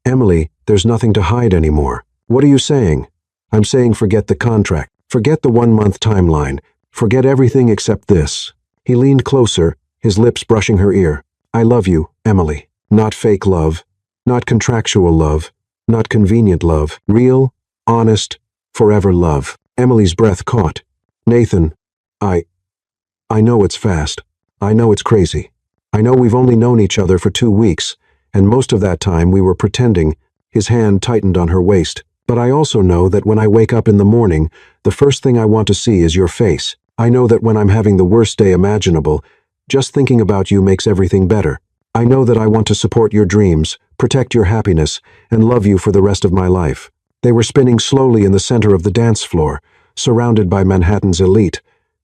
Emily, there's nothing to hide anymore. What are you saying? I'm saying forget the contract. Forget the 1-month timeline. Forget everything except this. He leaned closer, his lips brushing her ear. I love you, Emily. Not fake love. Not contractual love. Not convenient love. Real, honest, forever love. Emily's breath caught. Nathan, I know it's fast. I know it's crazy. I know we've only known each other for 2 weeks, and most of that time we were pretending. His hand tightened on her waist. But I also know that when I wake up in the morning, the first thing I want to see is your face. I know that when I'm having the worst day imaginable, just thinking about you makes everything better. I know that I want to support your dreams, protect your happiness, and love you for the rest of my life. They were spinning slowly in the center of the dance floor, surrounded by Manhattan's elite.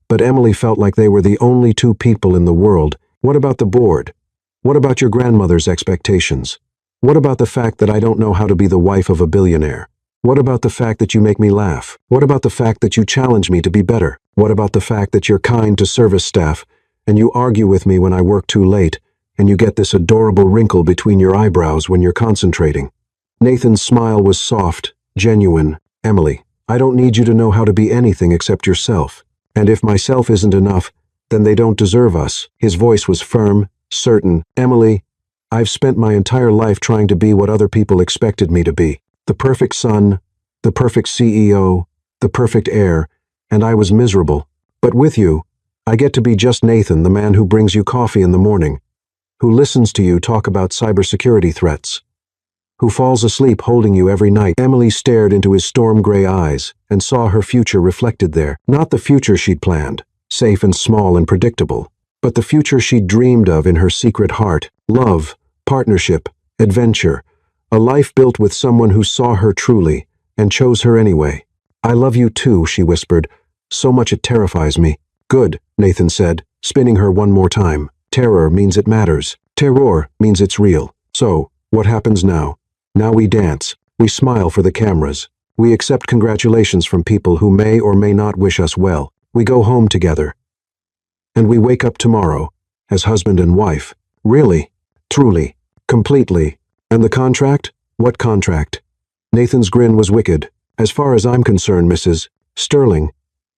But Emily felt like they were the only 2 people in the world. What about the board? What about your grandmother's expectations? What about the fact that I don't know how to be the wife of a billionaire? What about the fact that you make me laugh? What about the fact that you challenge me to be better? What about the fact that you're kind to service staff, and you argue with me when I work too late, and you get this adorable wrinkle between your eyebrows when you're concentrating? Nathan's smile was soft, genuine. Emily, I don't need you to know how to be anything except yourself. And if myself isn't enough, then they don't deserve us. His voice was firm, certain. Emily, I've spent my entire life trying to be what other people expected me to be. The perfect son, the perfect CEO, the perfect heir, and I was miserable. But with you, I get to be just Nathan, the man who brings you coffee in the morning, who listens to you talk about cybersecurity threats, who falls asleep holding you every night. Emily stared into his storm-gray eyes and saw her future reflected there. Not the future she'd planned, safe and small and predictable, but the future she'd dreamed of in her secret heart. Love, partnership, adventure, a life built with someone who saw her truly and chose her anyway. I love you too, she whispered. So much it terrifies me. Good, Nathan said, spinning her one more time. Terror means it matters. Terror means it's real. So, what happens now? Now we dance. We smile for the cameras. We accept congratulations from people who may or may not wish us well. We go home together. And we wake up tomorrow, as husband and wife. Really? Truly? Completely? And the contract? What contract? Nathan's grin was wicked. As far as I'm concerned, Mrs. Sterling,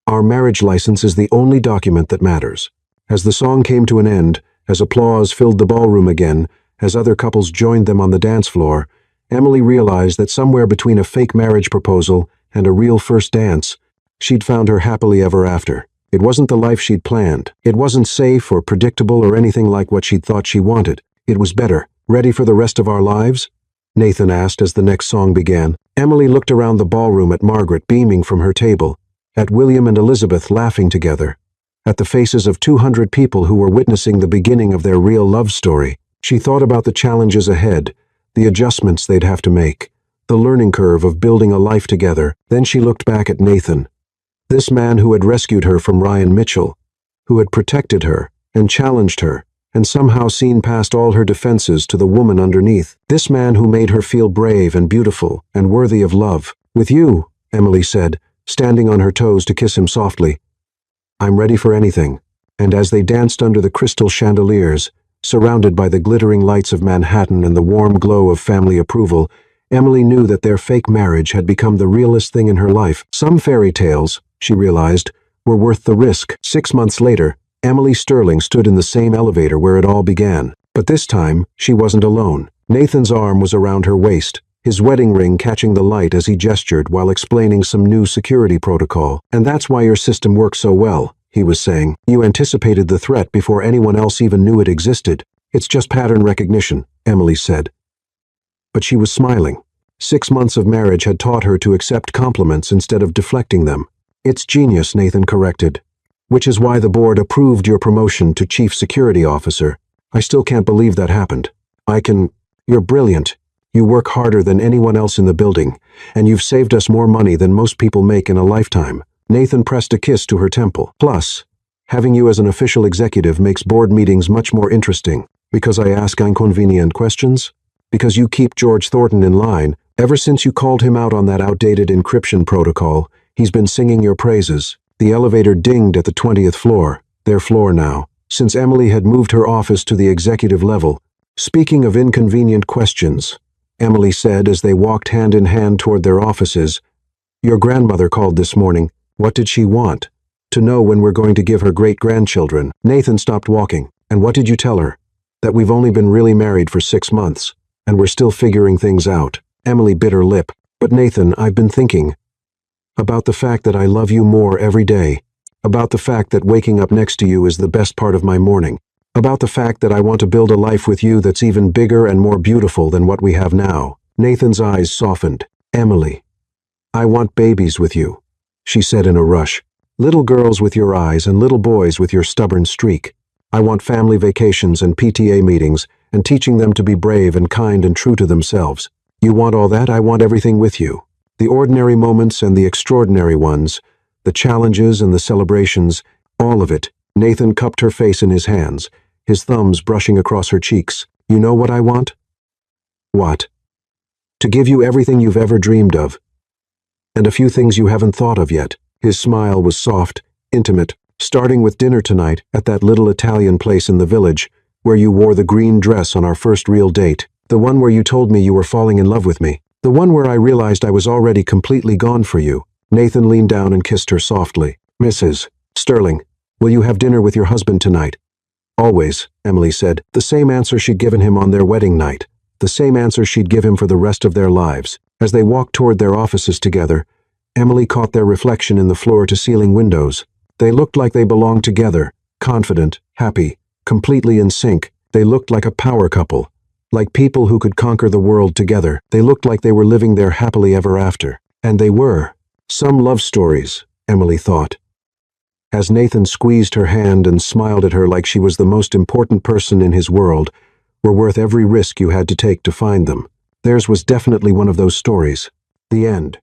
our marriage license is the only document that matters. As the song came to an end, as applause filled the ballroom again, as other couples joined them on the dance floor, Emily realized that somewhere between a fake marriage proposal and a real first dance, she'd found her happily ever after. It wasn't the life she'd planned. It wasn't safe or predictable or anything like what she'd thought she wanted. It was better. Ready for the rest of our lives? Nathan asked as the next song began. Emily looked around the ballroom at Margaret beaming from her table, at William and Elizabeth laughing together, at the faces of 200 people who were witnessing the beginning of their real love story. She thought about the challenges ahead, the adjustments they'd have to make, the learning curve of building a life together. Then she looked back at Nathan, this man who had rescued her from Ryan Mitchell, who had protected her and challenged her, and somehow seen past all her defenses to the woman underneath. This man who made her feel brave and beautiful and worthy of love. With you, Emily said, standing on her toes to kiss him softly. I'm ready for anything. And as they danced under the crystal chandeliers, surrounded by the glittering lights of Manhattan and the warm glow of family approval, Emily knew that their fake marriage had become the realest thing in her life. Some fairy tales, she realized, were worth the risk. 6 months later, Emily Sterling stood in the same elevator where it all began. But this time, she wasn't alone. Nathan's arm was around her waist, his wedding ring catching the light as he gestured while explaining some new security protocol. And that's why your system works so well, he was saying. You anticipated the threat before anyone else even knew it existed. It's just pattern recognition, Emily said. But she was smiling. 6 months of marriage had taught her to accept compliments instead of deflecting them. It's genius, Nathan corrected. Which is why the board approved your promotion to Chief Security Officer. I still can't believe that happened. You're brilliant. You work harder than anyone else in the building, and you've saved us more money than most people make in a lifetime. Nathan pressed a kiss to her temple. Plus, having you as an official executive makes board meetings much more interesting. Because I ask inconvenient questions? Because you keep George Thornton in line. Ever since you called him out on that outdated encryption protocol, he's been singing your praises. The elevator dinged at the 20th floor, their floor now, since Emily had moved her office to the executive level. Speaking of inconvenient questions, Emily said as they walked hand in hand toward their offices, your grandmother called this morning. What did she want? To know when we're going to give her great-grandchildren. Nathan stopped walking. And what did you tell her? That we've only been really married for 6 months, and we're still figuring things out. Emily bit her lip. But Nathan, I've been thinking about the fact that I love you more every day, about the fact that waking up next to you is the best part of my morning, about the fact that I want to build a life with you that's even bigger and more beautiful than what we have now. Nathan's eyes softened. Emily, I want babies with you, she said in a rush. Little girls with your eyes and little boys with your stubborn streak. I want family vacations and PTA meetings and teaching them to be brave and kind and true to themselves. You want all that? I want everything with you. The ordinary moments and the extraordinary ones, the challenges and the celebrations, all of it. Nathan cupped her face in his hands, his thumbs brushing across her cheeks. You know what I want? What? To give you everything you've ever dreamed of. And a few things you haven't thought of yet. His smile was soft, intimate, starting with dinner tonight at that little Italian place in the village, where you wore the green dress on our first real date. The one where you told me you were falling in love with me. The one where I realized I was already completely gone for you. Nathan leaned down and kissed her softly. Mrs. Sterling, will you have dinner with your husband tonight? Always, Emily said. The same answer she'd given him on their wedding night. The same answer she'd give him for the rest of their lives. As they walked toward their offices together, Emily caught their reflection in the floor-to-ceiling windows. They looked like they belonged together, confident, happy, completely in sync. They looked like a power couple. Like people who could conquer the world together. They looked like they were living their happily ever after. And they were. Some love stories, Emily thought. As Nathan squeezed her hand and smiled at her like she was the most important person in his world, were worth every risk you had to take to find them. Theirs was definitely one of those stories. The end.